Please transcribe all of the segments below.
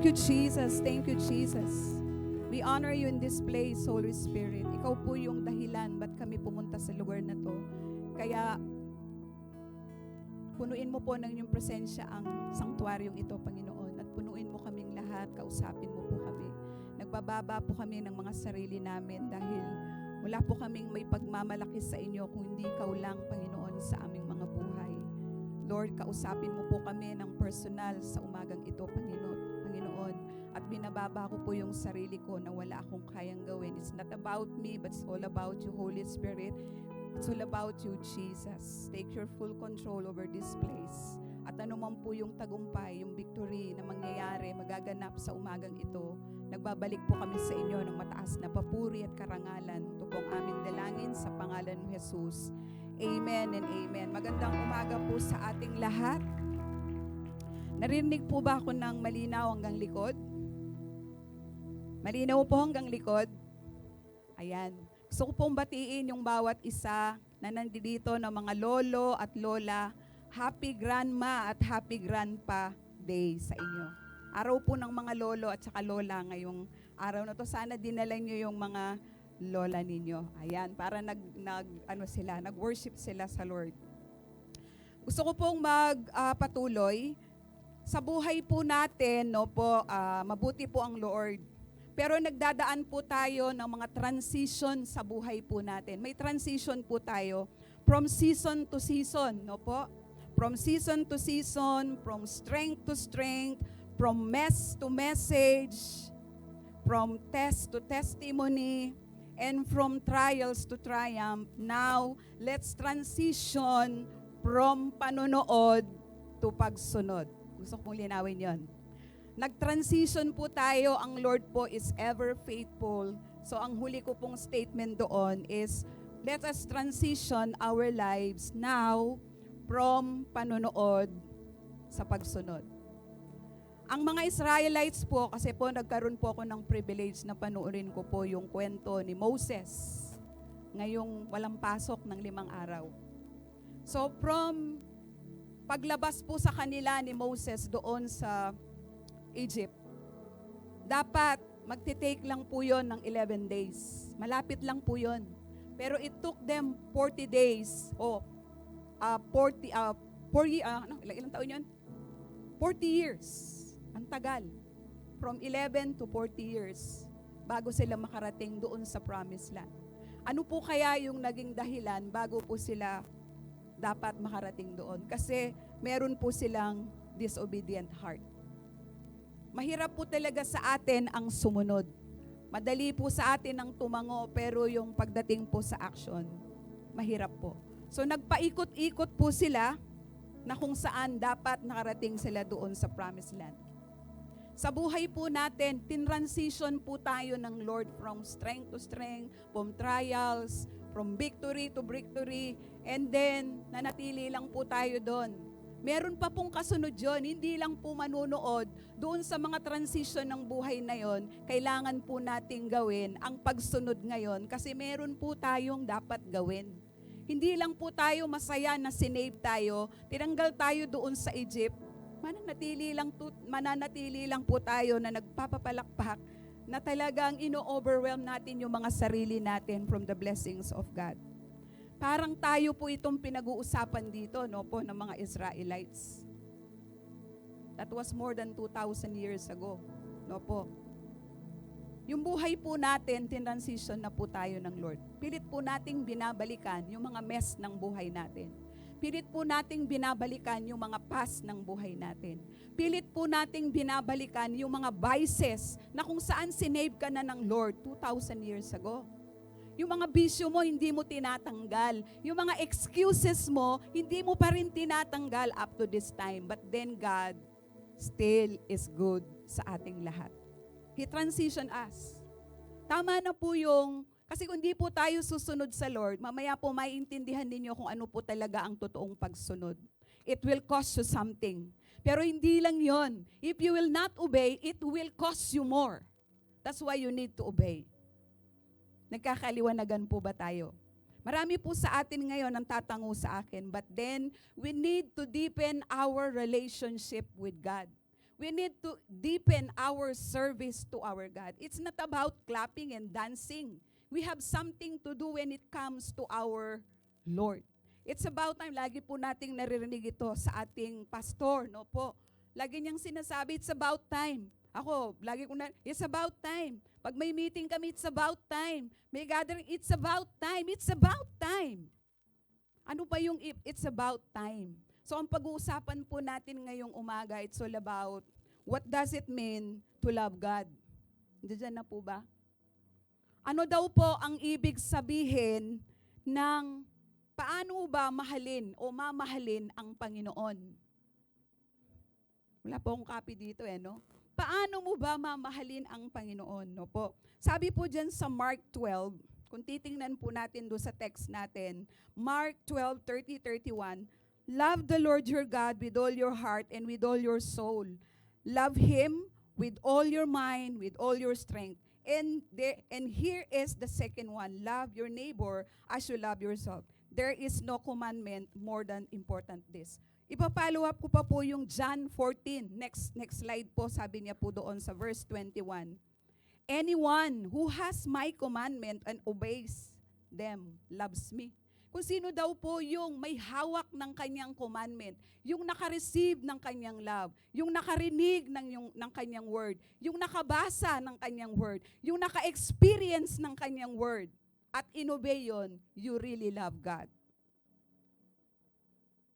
Thank you, Jesus. Thank you, Jesus. We honor you in this place, Holy Spirit. Ikaw po yung dahilan ba't kami pumunta sa lugar na to. Kaya, punuin mo po ng inyong presensya ang sanktuaryong ito, Panginoon. At punuin mo kaming lahat, kausapin mo po kami. Nagbababa po kami ng mga sarili namin dahil wala po kaming may pagmamalaki sa inyo kung hindi ikaw lang, Panginoon, sa aming mga buhay. Lord, kausapin mo po kami ng personal sa umagang ito, Panginoon. At binababa ko po yung sarili ko na wala akong kayang gawin. It's not about me, but it's all about you, Holy Spirit. It's all about you, Jesus. Take your full control over this place. At ano man po yung tagumpay, yung victory na mangyayari, magaganap sa umagang ito, nagbabalik po kami sa inyo ng mataas na papuri at karangalan. Ito pong aming dalangin sa pangalan ng Jesus. Amen and amen. Magandang umaga po sa ating lahat. Narinig po ba ako ng malinaw hanggang likod? Malinaw po hanggang likod? Ayan. Gusto ko pong batiin yung bawat isa na nandito ng mga lolo at lola. Happy Grandma at Happy Grandpa Day sa inyo. Araw po ng mga lolo at saka lola ngayong araw na to. Sana dinala nyo yung mga lola ninyo. Ayan, para nag-worship sila sa Lord. Gusto ko pong magpatuloy. Sa buhay po natin, mabuti po ang Lord. Pero nagdadaan po tayo ng mga transition sa buhay po natin. May transition po tayo from season to season, From season to season, from strength to strength, from mess to message, from test to testimony, and from trials to triumph. Now, let's transition from panonood to pagsunod. Gusto kong linawin yon. Nag-transition po tayo, ang Lord po is ever faithful. So ang huli ko pong statement doon is, let us transition our lives now from panonood sa pagsunod. Ang mga Israelites po, kasi po nagkaroon po ako ng privilege na panuorin ko po yung kwento ni Moses ngayong walang pasok ng 5 araw. So from paglabas po sa kanila ni Moses doon sa Egypt, dapat magte-take lang po yon ng 11 days. Malapit lang po yon. Pero it took them 40 days. Ilang taon yun? 40 years. Ang tagal. From 11 to 40 years bago sila makarating doon sa Promised Land. Ano po kaya yung naging dahilan bago po sila dapat makarating doon? Kasi meron po silang disobedient heart. Mahirap po talaga sa atin ang sumunod. Madali po sa atin ang tumango, pero yung pagdating po sa action, mahirap po. So nagpaikot-ikot po sila na kung saan dapat nakarating sila doon sa Promised Land. Sa buhay po natin, tinransition po tayo ng Lord from strength to strength, from trials, from victory to victory, and then nanatili lang po tayo doon. Meron pa pong kasunod yun, hindi lang po manunood doon sa mga transition ng buhay na yon. Kailangan po nating gawin ang pagsunod ngayon kasi meron po tayong dapat gawin. Hindi lang po tayo masaya na sinave tayo, tinanggal tayo doon sa Egypt, mananatili lang po tayo na nagpapapalakpak na talagang ino-overwhelm natin yung mga sarili natin from the blessings of God. Parang tayo po itong pinag-uusapan dito, ng mga Israelites. That was more than 2,000 years ago, Yung buhay po natin, transition na po tayo ng Lord. Pilit po nating binabalikan yung mga mess ng buhay natin. Pilit po nating binabalikan yung mga past ng buhay natin. Pilit po nating binabalikan yung mga vices na kung saan sinave ka na ng Lord 2,000 years ago. Yung mga bisyo mo, hindi mo tinatanggal. Yung mga excuses mo, hindi mo pa rin tinatanggal up to this time. But then God still is good sa ating lahat. He transitioned us. Tama na po yung, kasi kung hindi po tayo susunod sa Lord, mamaya po maiintindihan ninyo kung ano po talaga ang totoong pagsunod. It will cost you something. Pero hindi lang yon. If you will not obey, it will cost you more. That's why you need to obey. Nagkakaliwanagan po ba tayo? Marami po sa atin ngayon ang tatango sa akin, but then we need to deepen our relationship with God. We need to deepen our service to our God. It's not about clapping and dancing. We have something to do when it comes to our Lord. It's about time. Lagi po nating naririnig ito sa ating pastor, no po. Lagi niyang sinasabi, it's about time. Ako, lagi ko na, it's about time. Pag may meeting kami, it's about time. May gathering, it's about time. It's about time. Ano pa yung it's about time? So ang pag-uusapan po natin ngayong umaga, it's all about what does it mean to love God? Diyan na po ba? Ano daw po ang ibig sabihin ng paano ba mahalin o mamahalin ang Panginoon? Wala po akong copy dito no? Paano mo ba mamahalin ang Panginoon? No po. Sabi po dyan sa Mark 12, kung titingnan po natin doon sa text natin, Mark 12:30-31, love the Lord your God with all your heart and with all your soul. Love Him with all your mind, with all your strength. And here is the second one, love your neighbor as you love yourself. There is no commandment more than important this. Ipa-follow up ko pa po yung John 14. Next slide po, sabi niya po doon sa verse 21. Anyone who has my commandment and obeys them loves me. Kung sino daw po yung may hawak ng kanyang commandment, yung nakareceive ng kanyang love, yung nakarinig ng kanyang word, yung nakabasa ng kanyang word, yung naka-experience ng kanyang word, at inobey yun, you really love God.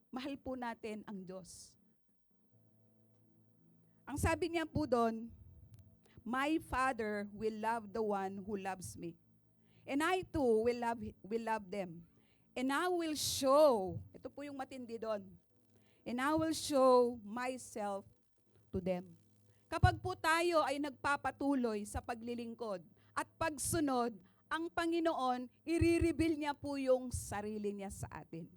Mahal po natin ang Diyos. Ang sabi niya po doon, my Father will love the one who loves me. And I too will love them. And I will show, ito po yung matindi doon, and I will show myself to them. Kapag po tayo ay nagpapatuloy sa paglilingkod at pagsunod, ang Panginoon, i-reveal niya po yung sarili niya sa atin.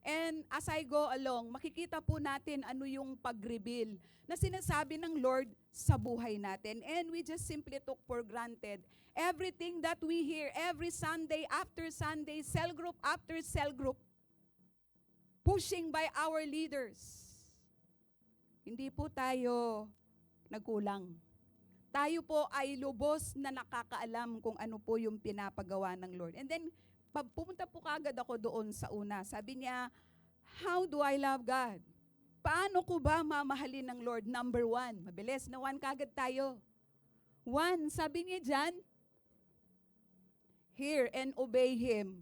And as I go along, makikita po natin ano yung pag-reveal na sinasabi ng Lord sa buhay natin. And we just simply took for granted everything that we hear every Sunday after Sunday, cell group after cell group, pushing by our leaders. Hindi po tayo nagkulang. Tayo po ay lubos na nakakaalam kung ano po yung pinapagawa ng Lord. And then, pumunta po kagad ako doon sa una. Sabi niya, how do I love God? Paano ko ba mamahalin ng Lord? Number 1. Mabilis na 1 kagad tayo. 1, sabi niya dyan, hear and obey Him.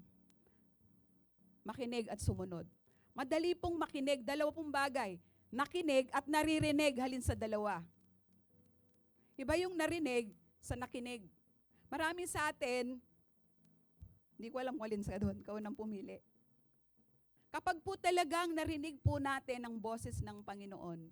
Makinig at sumunod. Madali pong makinig, dalawa pong bagay. Nakinig at naririnig, halin sa dalawa. Iba yung narinig sa nakinig. Marami sa atin, hindi ko alam kung alin sa doon, ikaw nang pumili. Kapag po talagang narinig po natin ang boses ng Panginoon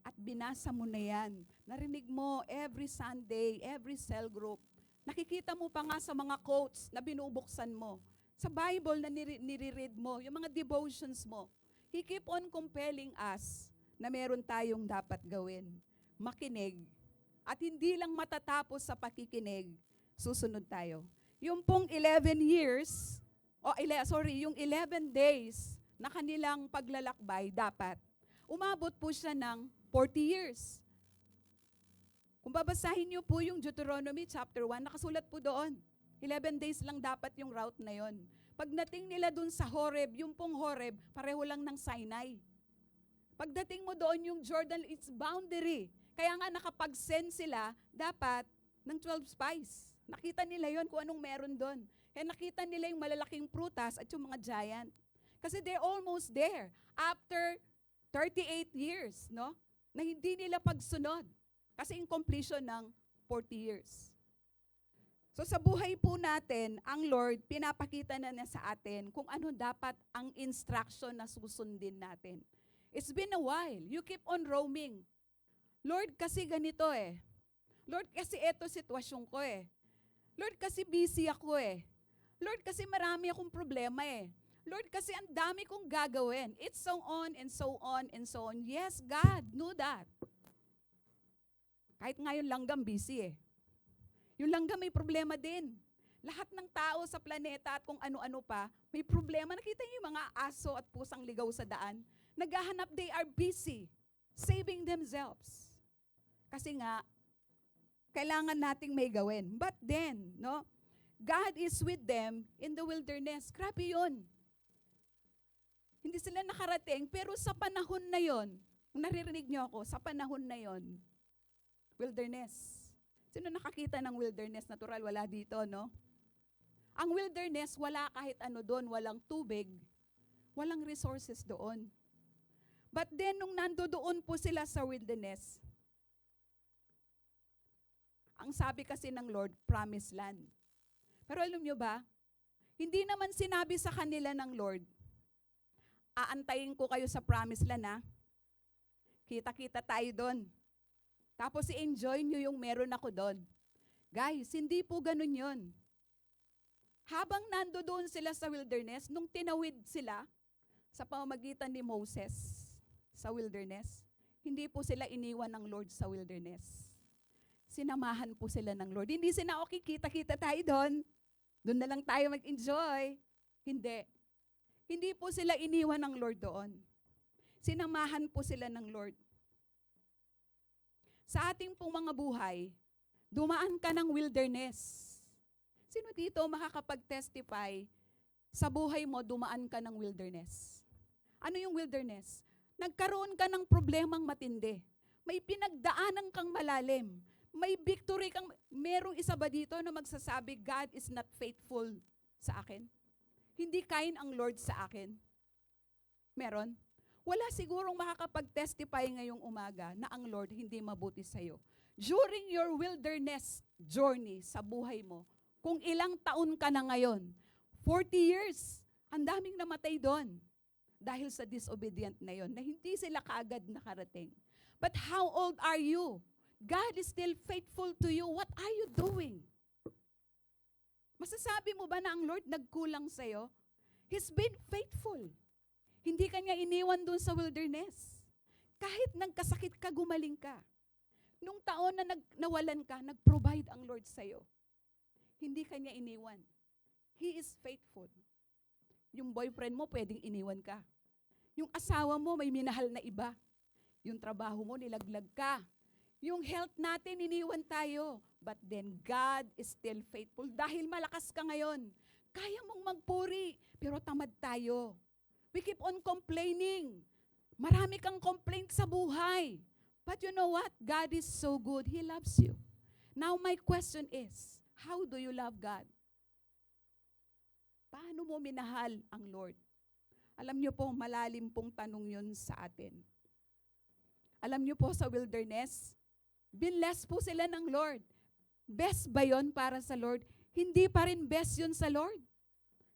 at binasa mo na yan, narinig mo every Sunday, every cell group, nakikita mo pa nga sa mga quotes na binubuksan mo, sa Bible na nire-read mo, yung mga devotions mo, He keep on compelling us na meron tayong dapat gawin. Makinig. At hindi lang matatapos sa pakikinig, susunod tayo. Yung pong 11 years, yung 11 days na kanilang paglalakbay, dapat, umabot po siya ng 40 years. Kung babasahin niyo po yung Deuteronomy chapter 1, nakasulat po doon. 11 days lang dapat yung route na yon. Pagdating nila doon sa Horeb, yung pong Horeb, pareho lang ng Sinai. Pagdating mo doon yung Jordan, it's boundary. Kaya nga nakapag-send sila, dapat, ng 12 spies. Nakita nila yon kung anong meron doon. Kaya nakita nila yung malalaking prutas at yung mga giant. Kasi they're almost there. After 38 years, no? Na hindi nila pagsunod. Kasi in completion ng 40 years. So sa buhay po natin, ang Lord, pinapakita na niya sa atin kung ano dapat ang instruction na susundin natin. It's been a while. You keep on roaming. Lord, kasi ganito eh. Lord, kasi eto sitwasyon ko eh. Lord, kasi busy ako eh. Lord, kasi marami akong problema eh. Lord, kasi ang dami kong gagawin. It's so on and so on and so on. Yes, God knew that. Kahit ngayon langgam busy eh. Yung langgam may problema din. Lahat ng tao sa planeta at kung ano-ano pa, may problema. Nakita niyo yung mga aso at pusang ligaw sa daan? Naghahanap, they are busy. Saving themselves. Kasi nga, kailangan nating may gawin. But then, no, God is with them in the wilderness. Grabe yun. Hindi sila nakarating, pero sa panahon na yon, kung naririnig niyo ako, sa panahon na yon, wilderness. Sino nakakita ng wilderness? Natural, wala dito, no? Ang wilderness, wala kahit ano doon, walang tubig, walang resources doon. But then, nung nandoon po sila sa wilderness, ang sabi kasi ng Lord, promised land. Pero alam nyo ba, hindi naman sinabi sa kanila ng Lord, aantayin ko kayo sa promised land, ha? Kita-kita tayo doon. Tapos i-enjoy nyo yung meron ako doon. Guys, hindi po ganun yun. Habang nandoon sila sa wilderness, nung tinawid sila sa pamamagitan ni Moses sa wilderness, hindi po sila iniwan ng Lord sa wilderness. Sinamahan po sila ng Lord. Hindi sila, okay, kita-kita tayo doon. Doon na lang tayo mag-enjoy. Hindi. Hindi po sila iniwan ng Lord doon. Sinamahan po sila ng Lord. Sa ating pong mga buhay, dumaan ka ng wilderness. Sino dito makakapag-testify sa buhay mo, dumaan ka ng wilderness? Ano yung wilderness? Nagkaroon ka ng problemang matindi. May pinagdaanan kang malalim. May victory kang, merong isa ba dito na magsasabi, God is not faithful sa akin? Hindi kind ang Lord sa akin? Meron? Wala sigurong makakapag-testify ngayong umaga na ang Lord hindi mabuti sa'yo. During your wilderness journey sa buhay mo, kung ilang taon ka na ngayon, 40 years, ang daming namatay doon dahil sa disobedient na yon, na hindi sila kaagad nakarating. But how old are you? God is still faithful to you. What are you doing? Masasabi mo ba na ang Lord nagkulang sa'yo? He's been faithful. Hindi ka niya iniwan doon sa wilderness. Kahit nagkasakit ka, gumaling ka. Nung taon na nawalan ka, nag-provide ang Lord sa'yo. Hindi ka niya iniwan. He is faithful. Yung boyfriend mo, pwedeng iniwan ka. Yung asawa mo, may minahal na iba. Yung trabaho mo, nilaglag ka. Yung health natin, iniwan tayo. But then, God is still faithful. Dahil malakas ka ngayon, kaya mong magpuri, pero tamad tayo. We keep on complaining. Marami kang complaint sa buhay. But you know what? God is so good. He loves you. Now, my question is, how do you love God? Paano mo minahal ang Lord? Alam niyo po, malalim pong tanong yun sa atin. Alam niyo po, sa wilderness, binless po sila ng Lord. Best ba yun para sa Lord? Hindi pa rin best yun sa Lord.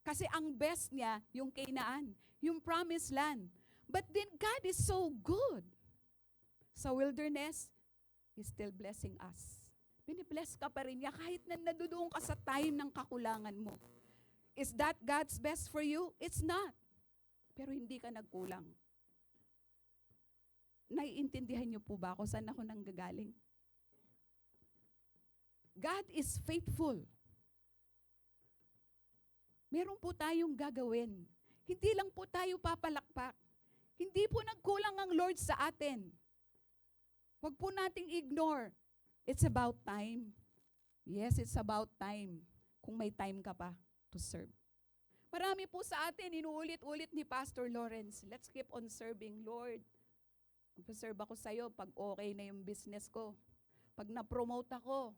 Kasi ang best niya, yung Canaan, yung promised land. But then God is so good. Sa wilderness, He's still blessing us. Binibless ka pa rin niya kahit na nadudoon ka sa time ng kakulangan mo. Is that God's best for you? It's not. Pero hindi ka nagkulang. Naiintindihan niyo po ba ako saan ako nanggagaling? God is faithful. Meron po tayong gagawin. Hindi lang po tayo papalakpak. Hindi po nagkulang ang Lord sa atin. Huwag po nating ignore. It's about time. Yes, it's about time. Kung may time ka pa to serve. Marami po sa atin, inuulit-ulit ni Pastor Lawrence, let's keep on serving, Lord. Magpa-serve ako sa'yo pag okay na yung business ko. Pag na-promote ako.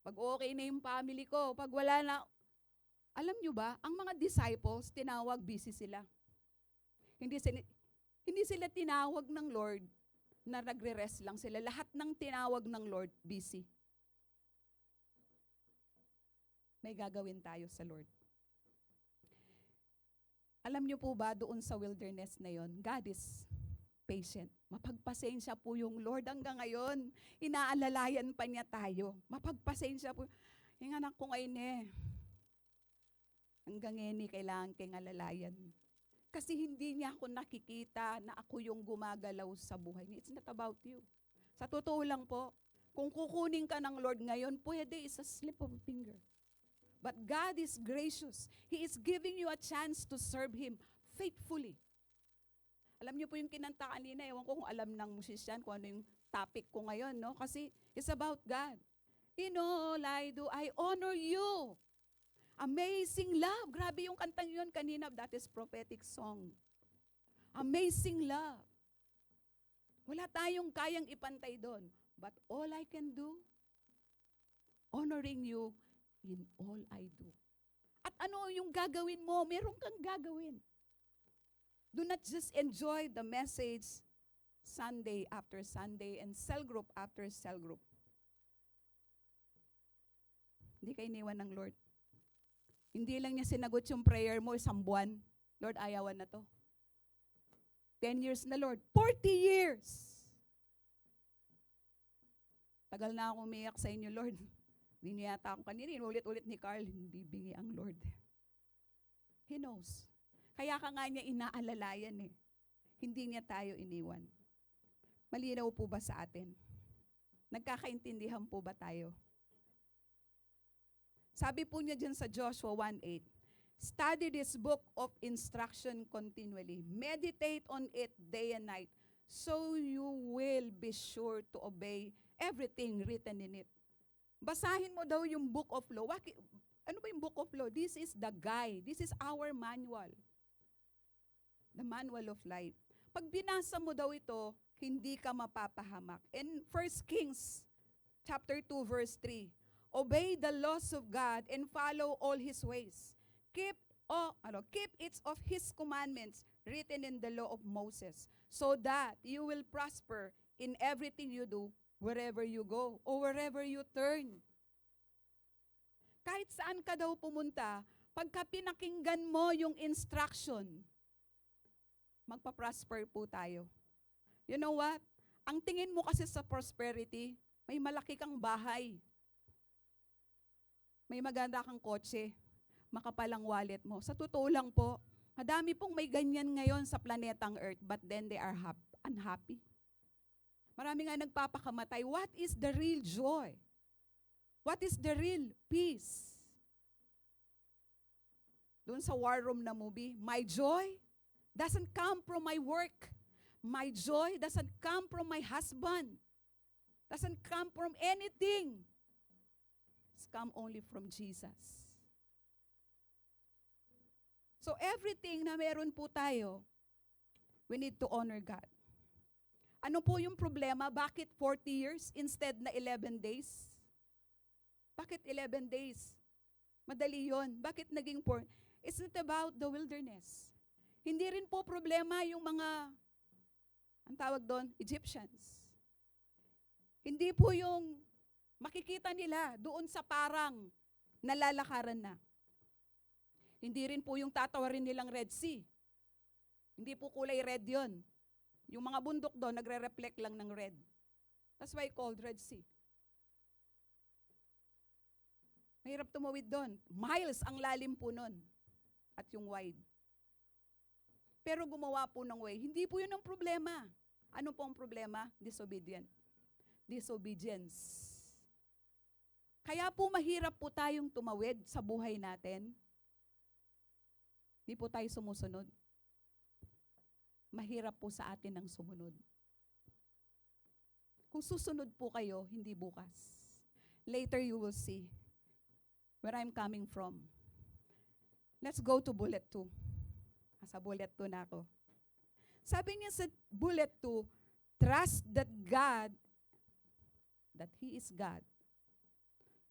Pag okay na yung family ko. Pag wala na. Alam nyo ba, ang mga disciples, tinawag, busy sila. Hindi sila tinawag ng Lord na nagre-rest lang sila. Lahat ng tinawag ng Lord, busy. May gagawin tayo sa Lord. Alam nyo po ba, doon sa wilderness na yon, God is patient. Mapagpasensya po yung Lord hanggang ngayon. Inaalalayan pa niya tayo. Mapagpasensya po. Yung anak ko ngayon hanggang ngayon kailangan kang alalayan. Kasi hindi niya ako nakikita na ako yung gumagalaw sa buhay niya. It's not about you. Sa totoo lang po, kung kukunin ka ng Lord ngayon, pwede, it's a slip of a finger. But God is gracious. He is giving you a chance to serve Him faithfully. Alam niyo po yung kinanta kanina, ewan ko kung alam ng musician kung ano yung topic ko ngayon, no? Kasi it's about God. In all I do, I honor you. Amazing love. Grabe yung kantang yun kanina. That is prophetic song. Amazing love. Wala tayong kayang ipantay doon. But all I can do, honoring you in all I do. At ano yung gagawin mo? Meron kang gagawin. Do not just enjoy the message Sunday after Sunday and cell group after cell group. Hindi ka iniwan ng Lord. Hindi lang niya sinagot yung prayer mo isang buwan. Lord, ayawan na to. 10 years na, Lord. 40 years! Tagal na ako umiyak sa inyo, Lord. Hindi niya yata ako kanina. Ulit-ulit ni Carl, hindi bingi ang Lord. He knows. Kaya ka nga niya inaalalayan eh. Hindi niya tayo iniwan. Malinaw po ba sa atin? Nagkakaintindihan po ba tayo? Sabi po niya dyan sa Joshua 1:8, study this book of instruction continually. Meditate on it day and night, so you will be sure to obey everything written in it. Basahin mo daw yung book of law. Ano ba yung book of law? This is the guide. This is our manual. The manual of life. Pag binasa mo daw ito, hindi ka mapapahamak. In 1 Kings chapter 2 verse 3, obey the laws of God and follow all His ways. Keep each of His commandments written in the law of Moses, so that you will prosper in everything you do, wherever you go, or wherever you turn. Kahit saan ka daw pumunta, pagka pinakinggan mo yung instruction, magpa-prosper po tayo. You know what? Ang tingin mo kasi sa prosperity, may malaki kang bahay. May maganda kang kotse, makapalang wallet mo. Sa totoo lang po, madami pong may ganyan ngayon sa planetang Earth, but then they are unhappy. Marami nga nagpapakamatay. What is the real joy? What is the real peace? Doon sa War Room na movie, my joy doesn't come from my work. My joy doesn't come from my husband. Doesn't come from anything. It's come only from Jesus. So everything na meron po tayo, we need to honor God. Ano po yung problema? Bakit 40 years instead na 11 days? Bakit 11 days? Madali yon. Bakit naging 4? It's not about the wilderness. Hindi rin po problema yung mga, ang tawag doon, Egyptians. Hindi po yung makikita nila doon sa parang nalalakaran na. Hindi rin po yung tatawarin nilang Red Sea. Hindi po kulay red yon. Yung mga bundok doon, nagre-reflect lang ng red. That's why called Red Sea. Mahirap tumawid doon. Miles ang lalim po nun. At yung wide. Pero gumawa po ng way. Hindi po yun ang problema. Ano po ang problema? Disobedience. Kaya po mahirap po tayong tumawid sa buhay natin. Hindi po tayo sumusunod. Mahirap po sa atin ang sumunod. Kung susunod po kayo, hindi bukas. Later you will see where I'm coming from. Let's go to bullet 2. Sa bullet 2 na ako. Sabi niya sa bullet 2, trust that He is God.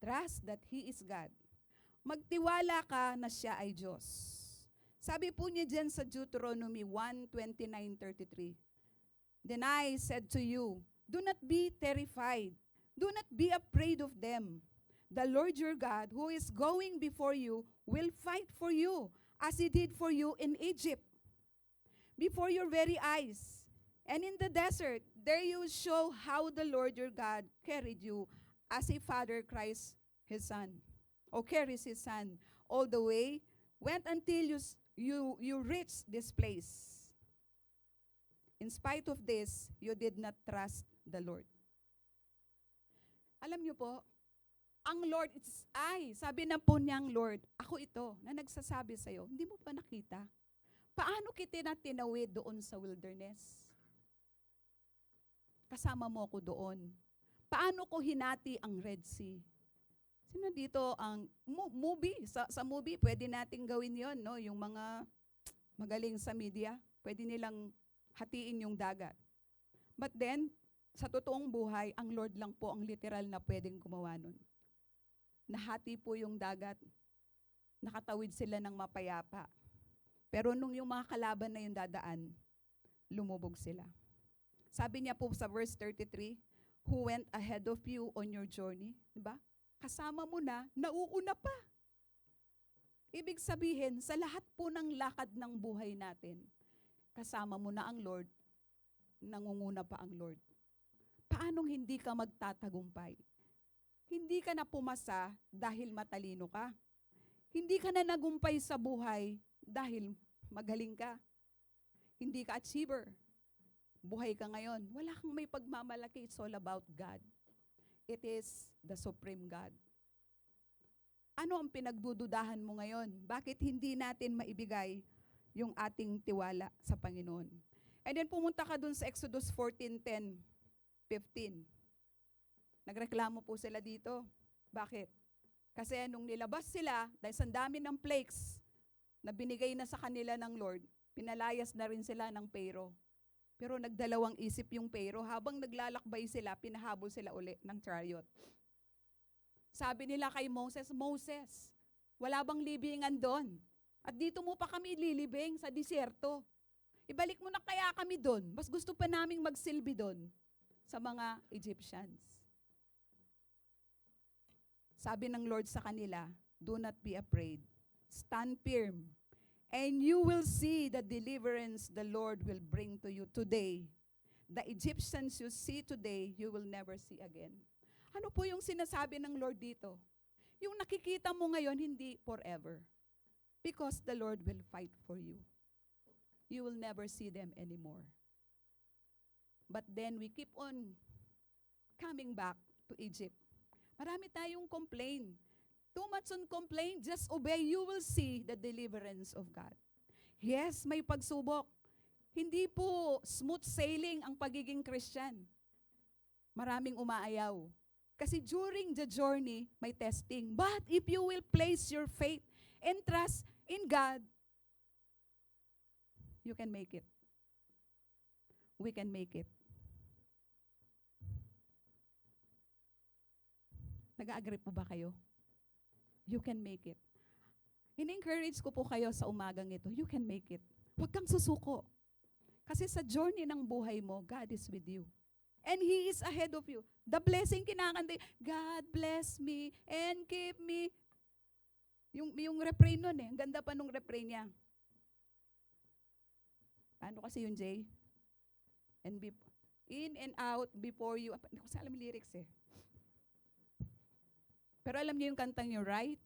Trust that He is God. Magtiwala ka na siya ay Diyos. Sabi po niya dyan sa Deuteronomy 1:29-33, then I said to you, do not be terrified. Do not be afraid of them. The Lord your God, who is going before you, will fight for you, as He did for you in Egypt, before your very eyes. And in the desert, there you will show how the Lord your God carried you as a father carries his son, all the way, went until you reached this place. In spite of this, you did not trust the Lord. Alam niyo po, ang Lord, it's I. Sabi na po niyang Lord, ako ito, na nagsasabi sa'yo, hindi mo pa nakita? Paano kita tinawid doon sa wilderness? Kasama mo ako doon. Paano ko hinati ang Red Sea? Sino dito ang movie? Sa movie, pwede nating gawin yon, no? Yung mga magaling sa media, pwede nilang hatiin yung dagat. But then, sa totoong buhay, ang Lord lang po ang literal na pwedeng gumawa nun. Nahati po yung dagat. Nakatawid sila ng mapayapa. Pero nung yung mga kalaban na yung dadaan, lumubog sila. Sabi niya po sa verse 33, who went ahead of you on your journey, diba? Kasama mo na, nauuna pa. Ibig sabihin, sa lahat po ng lakad ng buhay natin, kasama mo na ang Lord, nangunguna pa ang Lord. Paanong hindi ka magtatagumpay? Hindi ka na pumasa dahil matalino ka. Hindi ka na nagumpay sa buhay dahil magaling ka. Hindi ka achiever. Buhay ka ngayon. Wala kang may pagmamalaki. It's all about God. It is the supreme God. Ano ang pinagdududahan mo ngayon? Bakit hindi natin maibigay yung ating tiwala sa Panginoon? And then pumunta ka dun sa Exodus 14:10, 15. Nagreklamo po sila dito. Bakit? Kasi nung nilabas sila, dahil sa dami ng plagues na binigay na sa kanila ng Lord, pinalayas na rin sila ng Pharaoh. Pero nagdalawang isip yung Pharaoh. Habang naglalakbay sila, pinahabol sila uli ng chariot. Sabi nila kay Moses, Moses, wala bang libingan doon? At dito mo pa kami lilibing sa disyerto. Ibalik mo na kaya kami doon. Mas gusto pa naming magsilbi doon sa mga Egyptians. Sabi ng Lord sa kanila, do not be afraid. Stand firm. And you will see the deliverance the Lord will bring to you today. The Egyptians you see today, you will never see again. Ano po yung sinasabi ng Lord dito? Yung nakikita mo ngayon, hindi forever. Because the Lord will fight for you. You will never see them anymore. But then we keep on coming back to Egypt. Marami tayong complain. Too much on complain, just obey, you will see the deliverance of God. Yes, may pagsubok. Hindi po smooth sailing ang pagiging Christian. Maraming umaayaw. Kasi during the journey, may testing. But if you will place your faith and trust in God, you can make it. We can make it. Nag-agree po ba kayo? You can make it. In-encourage ko po kayo sa umagang ito, you can make it. Huwag kang susuko. Kasi sa journey ng buhay mo, God is with you. And He is ahead of you. The blessing kinakanta, God bless me and keep me. Yung refrain nun ang ganda pa nung refrain niya. Paano kasi yung Jay? In and out before you. Hindi ko sa alam yung lyrics eh. Pero alam niyo yung kantang niyo, right?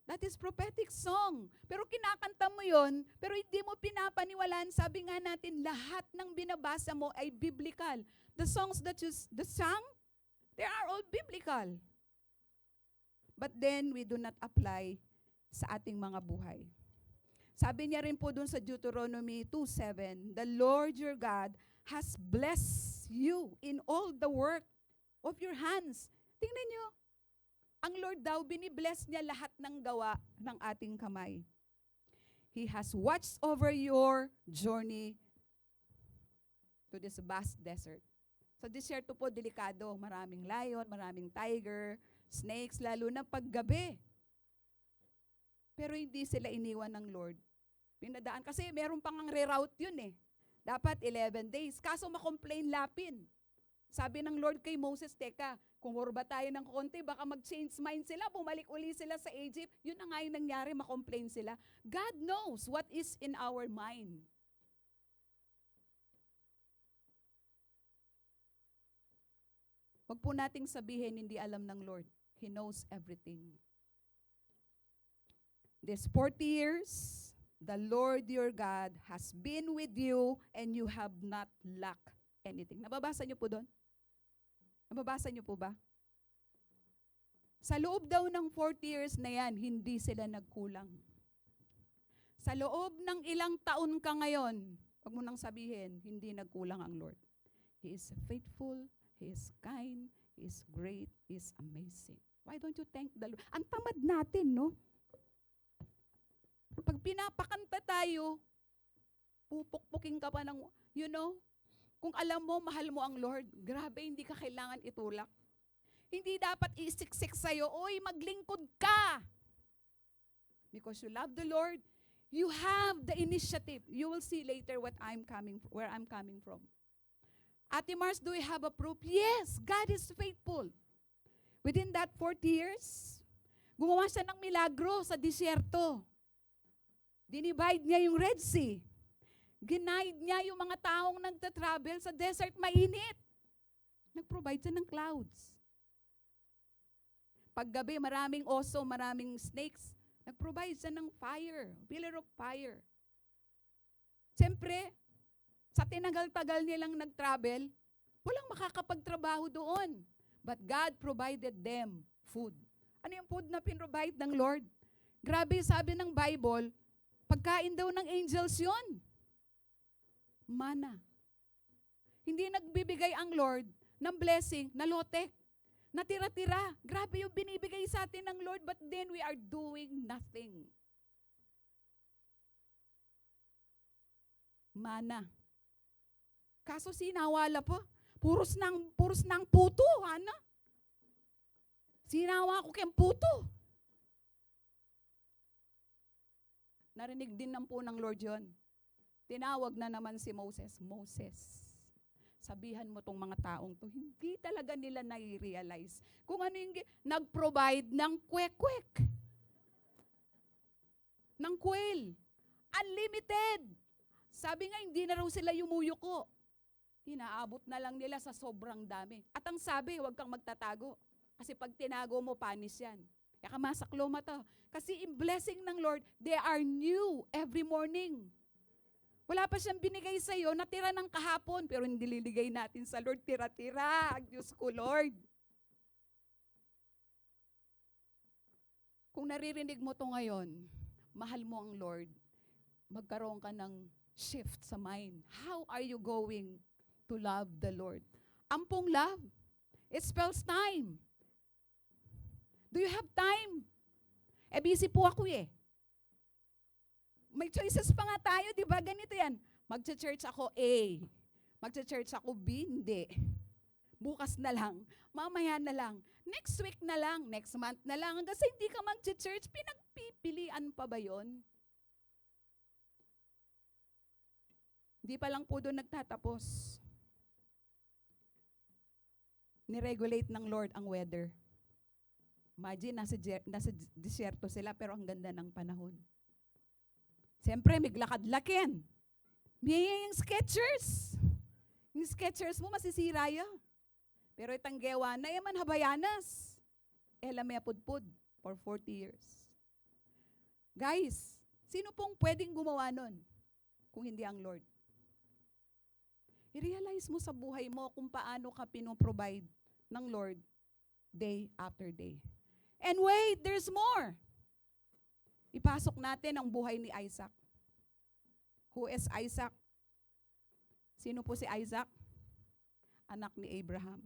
That is prophetic song. Pero kinakanta mo yon, pero hindi mo pinapaniwalaan. Sabi nga natin, lahat ng binabasa mo ay biblical. The songs that you sang, they are all biblical. But then, we do not apply sa ating mga buhay. Sabi niya rin po dun sa Deuteronomy 2:7, the Lord your God has blessed you in all the work of your hands. Tingnan niyo, ang Lord daw, binibless niya lahat ng gawa ng ating kamay. He has watched over your journey to this vast desert. Sa desierto po, delikado. Maraming lion, maraming tiger, snakes, lalo na paggabi. Pero hindi sila iniwan ng Lord. Pinadaan. Kasi meron pang ang reroute yun eh. Dapat 11 days. Kaso makomplain lapin. Sabi ng Lord kay Moses, teka, kumurba tayo ng konti, baka mag-change mind sila, bumalik uli sila sa Egypt. Yun na nga yung nangyari, makomplain sila. God knows what is in our mind. Wag po nating sabihin, hindi alam ng Lord. He knows everything. These 40 years, the Lord your God has been with you and you have not lacked anything. Nababasa niyo po doon? Nababasa niyo po ba? Sa loob daw ng 40 years na yan, hindi sila nagkulang. Sa loob ng ilang taon ka ngayon, huwag mo nang sabihin, hindi nagkulang ang Lord. He is faithful, He is kind, He is great, He is amazing. Why don't you thank the Lord? Ang tamad natin, no? Pag pinapakanta tayo, pupukpukin ka pa ng, kung alam mo, mahal mo ang Lord, grabe, hindi ka kailangan itulak. Hindi dapat isiksik sa'yo, oy, maglingkod ka. Because you love the Lord, you have the initiative. You will see later where I'm coming from. Ate Mars, do we have a proof? Yes, God is faithful. Within that 40 years, gumawa siya ng milagro sa disyerto. Dinivide niya yung Red Sea. Ginaid niya yung mga taong nagtatravel sa desert, mainit. Nag-provide siya ng clouds. Paggabi, maraming oso, maraming snakes. Nag-provide siya ng fire, pillar of fire. Siyempre, sa tinagal-tagal nilang nag-travel, walang makakapagtrabaho doon. But God provided them food. Ano yung food na pinrovide ng Lord? Grabe, sabi ng Bible, pagkain daw ng angels yun. Mana. Hindi nagbibigay ang Lord ng blessing na lotek, na tira-tira. Grabe yung binibigay sa atin ng Lord, but then we are doing nothing. Mana. Kaso sinawala po. Puros ng puto, Hana. Sinawa ko kayong puto. Narinig din ng po ng Lord yun. Tinawag na naman si Moses. Moses, sabihan mo tong mga taong to, hindi talaga nila nai-realize kung ano yung nag-provide ng kwek-kwek. Ng quail. Unlimited. Sabi nga, hindi na raw sila yumuyuko. Inaabot na lang nila sa sobrang dami. At ang sabi, huwag kang magtatago. Kasi pag tinago mo, panis yan. Kaya kamasaklo mata. Kasi in blessing ng Lord, they are new every morning. Wala pa siyang binigay sa'yo, natira ng kahapon, pero hindi liligay natin sa Lord, tira-tira. Diyos ko, Lord. Kung naririnig mo to ngayon, mahal mo ang Lord, magkaroon ka ng shift sa mind. How are you going to love the Lord? Ampong love. It spells time. Do you have time? Busy po ako eh. May choices pa nga tayo, di ba? Ganito yan. Magcha-church ako A. Magcha-church ako B, hindi. Bukas na lang. Mamaya na lang. Next week na lang. Next month na lang. Hanggang sa hindi ka magcha-church, pinagpipilian pa ba yon? Hindi pa lang po doon nagtatapos. Niregulate ng Lord ang weather. Imagine, nasa disyerto sila pero ang ganda ng panahon. Siyempre, may lakad-lakin. May yung Skechers. Yung Skechers mo, masisira yan. Pero itang gewa na yaman habayanas. May pudpud for 40 years. Guys, sino pong pwedeng gumawa nun kung hindi ang Lord? I-realize mo sa buhay mo kung paano ka pinoprovide ng Lord day after day. And wait, there's more. Ipasok natin ang buhay ni Isaac. Who is Isaac? Sino po si Isaac? Anak ni Abraham.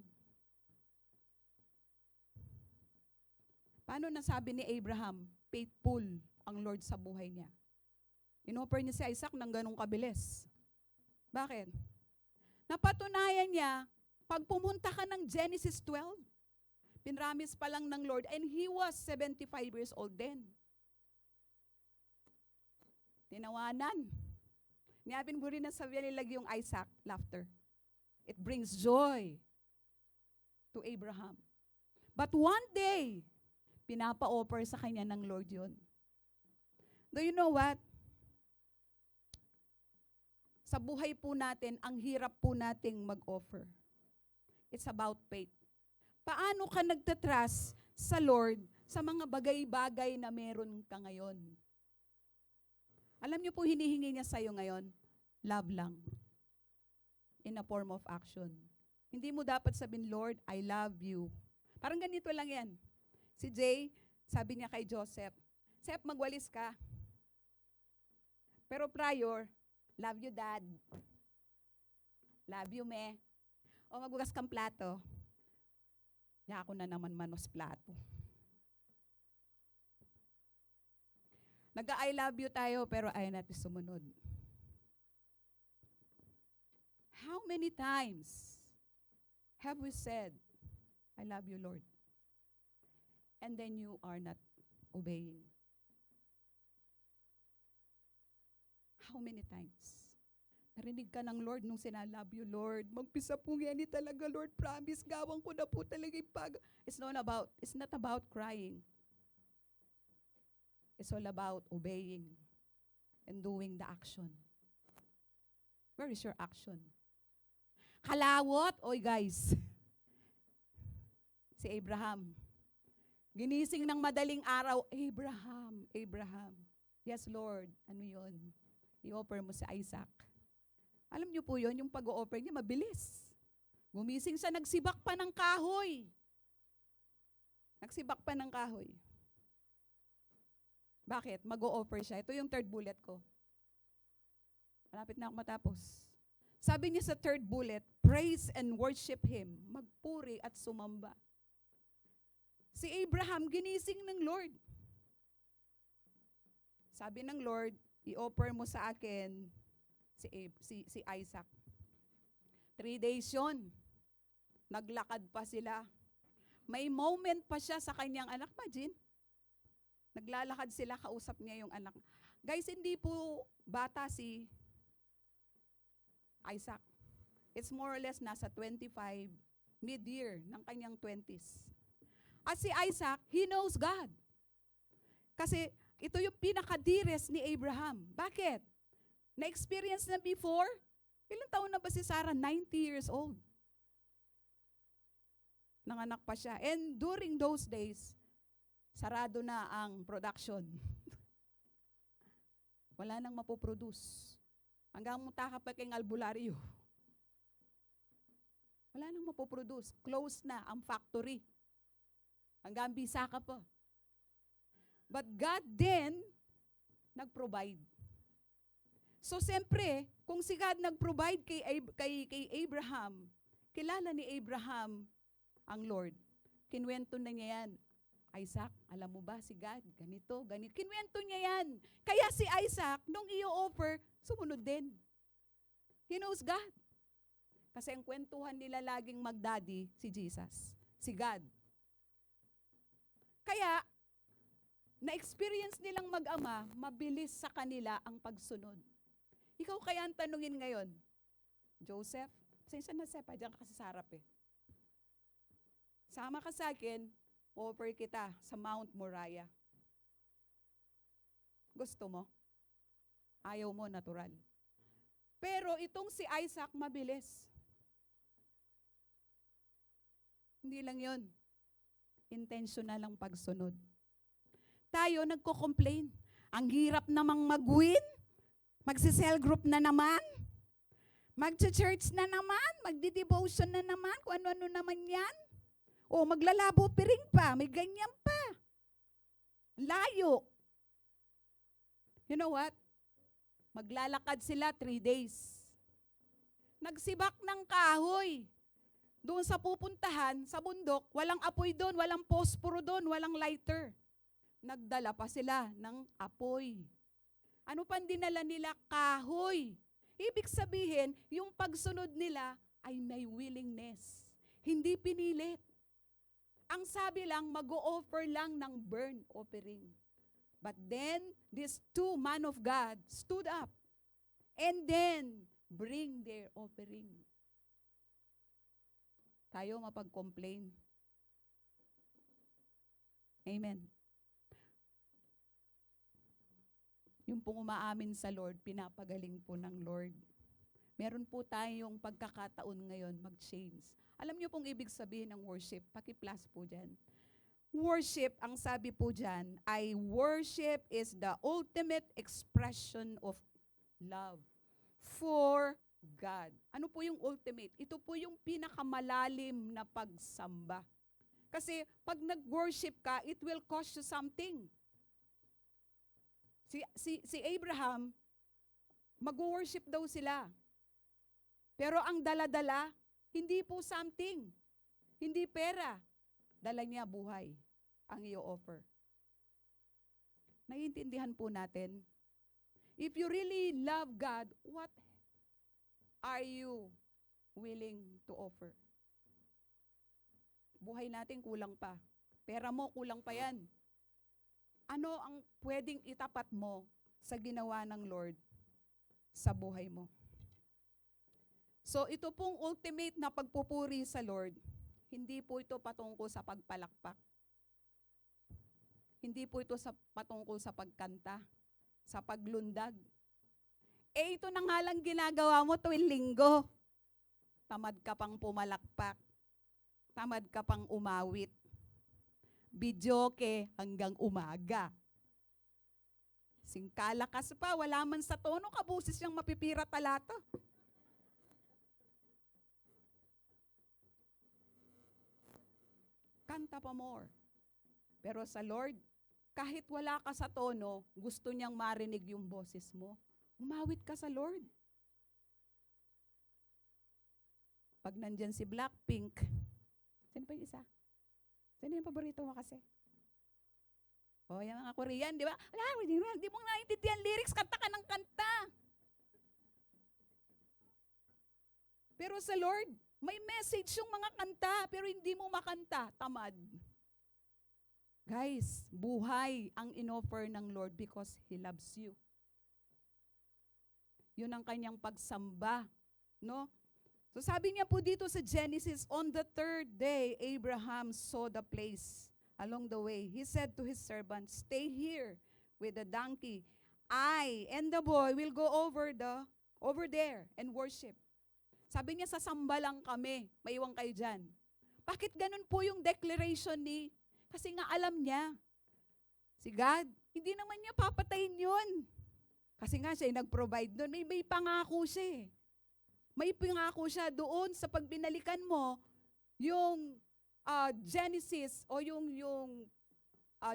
Paano nasabi ni Abraham, faithful ang Lord sa buhay niya? Inoffer niya si Isaac ng ganong kabilis. Bakit? Napatunayan niya, pag pumunta ka ng Genesis 12, pinramis pa lang ng Lord, and he was 75 years old then. Tinawanan. Niyabin mo rin na sabihan nila yung Isaac, laughter. It brings joy to Abraham. But one day, pinapa-offer sa kanya ng Lord yun. Do you know what? Sa buhay po natin, ang hirap po nating mag-offer. It's about faith. Paano ka nagtatrust sa Lord sa mga bagay-bagay na meron ka ngayon? Alam niyo po, hinihingi niya sa'yo ngayon, love lang. In a form of action. Hindi mo dapat sabihin, Lord, I love you. Parang ganito lang yan. Si Jay, sabi niya kay Joseph, Sep, magwalis ka. Pero prior, love you dad. Love you me. O magbugas kang plato. Ya ako na naman manos plato. Nag-I love you tayo pero ayaw natin sumunod. How many times have we said, I love you, Lord? And then you are not obeying. How many times? Narinig ka ng Lord nung love you, Lord. Magpisa po yan talaga, Lord. Promise, gawang ko na po talaga yung It's not about crying. It's all about obeying and doing the action. Where is your action? Kalawot, oy guys. Si Abraham. Ginising ng madaling araw, Abraham. Yes, Lord. Ano yun? I-offer mo si Isaac. Alam niyo po yun, yung pag-o-offer niya, mabilis. Gumising siya, nagsibak pa ng kahoy. Bakit? Mag-o-offer siya. Ito yung third bullet ko. Malapit na ako matapos. Sabi niya sa third bullet, praise and worship Him. Magpuri at sumamba. Si Abraham, ginising ng Lord. Sabi ng Lord, i-offer mo sa akin si Isaac. 3 days yun. Naglakad pa sila. May moment pa siya sa kanyang anak. Imagine, naglalakad sila, kausap niya yung anak. Guys, hindi po bata si Isaac. It's more or less nasa 25, mid-year ng kanyang 20s. At si Isaac, he knows God. Kasi ito yung pinaka-dearest ni Abraham. Bakit? Na-experience na before? Ilang taon na ba si Sarah? 90 years old. Nanganak pa siya. And during those days, sarado na ang production. Wala nang mapoproduce. Hanggang muta ka pa kay albularyo. Wala nang mapoproduce. Close na ang factory. Hanggang bisa ka pa. But God then, nag-provide. So, siyempre, kung si God nag-provide kay Abraham, kilala ni Abraham ang Lord. Kinwento na niya yan. Isaac, alam mo ba si God? Ganito. Kinwento niya yan. Kaya si Isaac, nung i-offer, sumunod din. He knows God. Kasi ang kwentuhan nila laging magdaddy, si Jesus. Si God. Kaya, na-experience nilang mag-ama, mabilis sa kanila ang pagsunod. Ikaw kaya ang tanungin ngayon, Joseph, saan na Sepa? Diyan ka kasi sa harap eh. Sama ka sa akin, offer kita sa Mount Moriah. Gusto mo? Ayaw mo, natural. Pero itong si Isaac, mabilis. Hindi lang yon. Intentional ang pagsunod. Tayo nagko-complain. Ang hirap namang mag-win. Magsi-cell group na naman. Magcha-church na naman. Magdi-devotion na naman. Kung ano-ano naman yan. O maglalabo piring pa. May ganyan pa. Layo. You know what? Maglalakad sila 3 days. Nagsibak ng kahoy. Doon sa pupuntahan, sa bundok, walang apoy doon, walang posporo doon, walang lighter. Nagdala pa sila ng apoy. Ano pang dinala nila? Kahoy. Ibig sabihin, yung pagsunod nila ay may willingness. Hindi pinilit. Ang sabi lang, mag-o-offer lang ng burn offering. But then, these 2 men of God stood up and then bring their offering. Tayo mapag-complain. Amen. Yung pong umaamin sa Lord, pinapagaling po ng Lord. Meron po tayong pagkakataon ngayon mag-change. Alam niyo pong ibig sabihin ng worship? Paki-plus po dyan. Worship, ang sabi po dyan, ay worship is the ultimate expression of love for God. Ano po yung ultimate? Ito po yung pinakamalalim na pagsamba. Kasi pag nag-worship ka, it will cost you something. Si Abraham, Mag-worship daw sila. Pero ang dala-dala, hindi po something. Hindi pera. Dala niya buhay ang i-offer. Naiintindihan po natin. If you really love God, what are you willing to offer? Buhay natin kulang pa. Pera mo kulang pa yan. Ano ang pwedeng itapat mo sa ginawa ng Lord sa buhay mo? So ito pong ultimate na pagpupuri sa Lord, hindi po ito patungkol sa pagpalakpak. Hindi po ito patungkol sa pagkanta, sa paglundag. Ito na nga lang ginagawa mo tuwing linggo. Tamad ka pang pumalakpak. Tamad ka pang umawit. Bidyoke hanggang umaga. Singkalakas pa, wala man sa tono, kabusis yung mapipira talato. Kanta pa more. Pero sa Lord, kahit wala ka sa tono, gusto niyang marinig yung boses mo. Umawit ka sa Lord. Pag nandyan si Blackpink, sino pa yung isa? Sino yung paborito mo kasi? O, yung mga Korean, di ba? Di mo naiintindihan lyrics, kanta ka ng kanta. Pero sa Lord, may message yung mga kanta, pero hindi mo makanta, tamad. Guys, buhay ang inoffer ng Lord because He loves you. Yun ang kanyang pagsamba, no? So sabi niya po dito sa Genesis, on the third day, Abraham saw the place along the way. He said to his servant, stay here with the donkey. I and the boy will go over there and worship. Sabi niya, sasamba lang kami. Maiwan kayo dyan. Bakit ganun po yung declaration ni? Kasi nga alam niya, si God, hindi naman niya papatayin yun. Kasi nga siya nag-provide doon. May pangako siya eh. May pangako siya doon sa pagbinalikan mo, yung Genesis o yung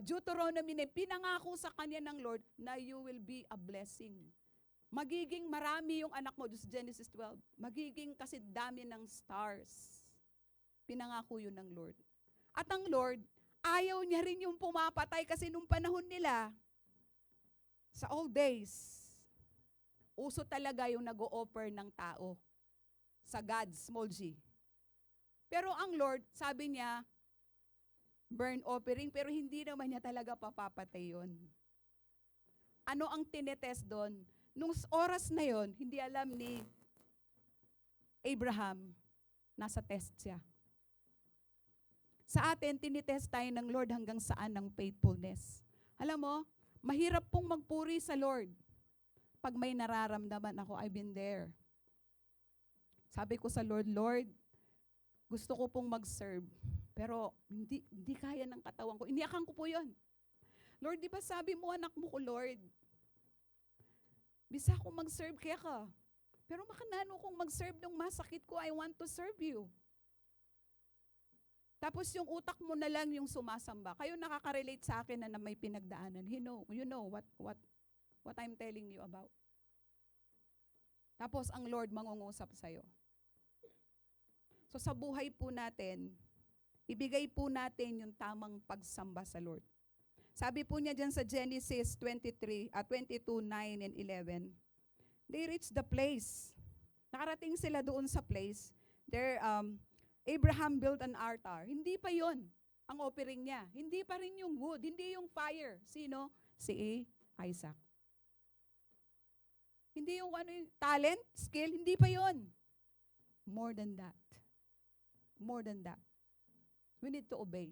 Deuteronomy na pinangako sa kanya ng Lord na you will be a blessing. Magiging marami yung anak mo, sa Genesis 12. Magiging kasi dami ng stars. Pinangako yun ng Lord. At ang Lord, ayaw niya rin yung pumapatay kasi nung panahon nila, sa old days, uso talaga yung nag-o-offer ng tao sa God, small g. Pero ang Lord, sabi niya, burn offering, pero hindi naman niya talaga papapatay yun. Ano ang tinetest doon? Nung oras na yon, hindi alam ni Abraham, nasa test siya. Sa atin, tinitest tayo ng Lord hanggang saan ng faithfulness. Alam mo, mahirap pong magpuri sa Lord. Pag may nararamdaman ako, I've been there. Sabi ko sa Lord, Lord, gusto ko pong mag-serve. Pero hindi kaya ng katawan ko. Iniyakan ko po yun. Lord, di ba sabi mo anak mo ko, Lord? Bisa ko mag-serve kaya ka. Pero makanano kong mag-serve nung masakit ko, I want to serve you. Tapos yung utak mo na lang yung sumasamba. Kayo nakaka-relate sa akin na may pinagdaanan. You know what I'm telling you about. Tapos ang Lord mangungusap sa'yo. So sa buhay po natin, ibigay po natin yung tamang pagsamba sa Lord. Sabi po niya dyan sa Genesis 22, 9 and 11, they reached the place. Nakarating sila doon sa place. There, Abraham built an altar. Hindi pa yon ang offering niya. Hindi pa rin yung wood, hindi yung fire. Sino? Si Isaac. Hindi yung talent, skill, hindi pa yon. More than that. More than that. We need to obey.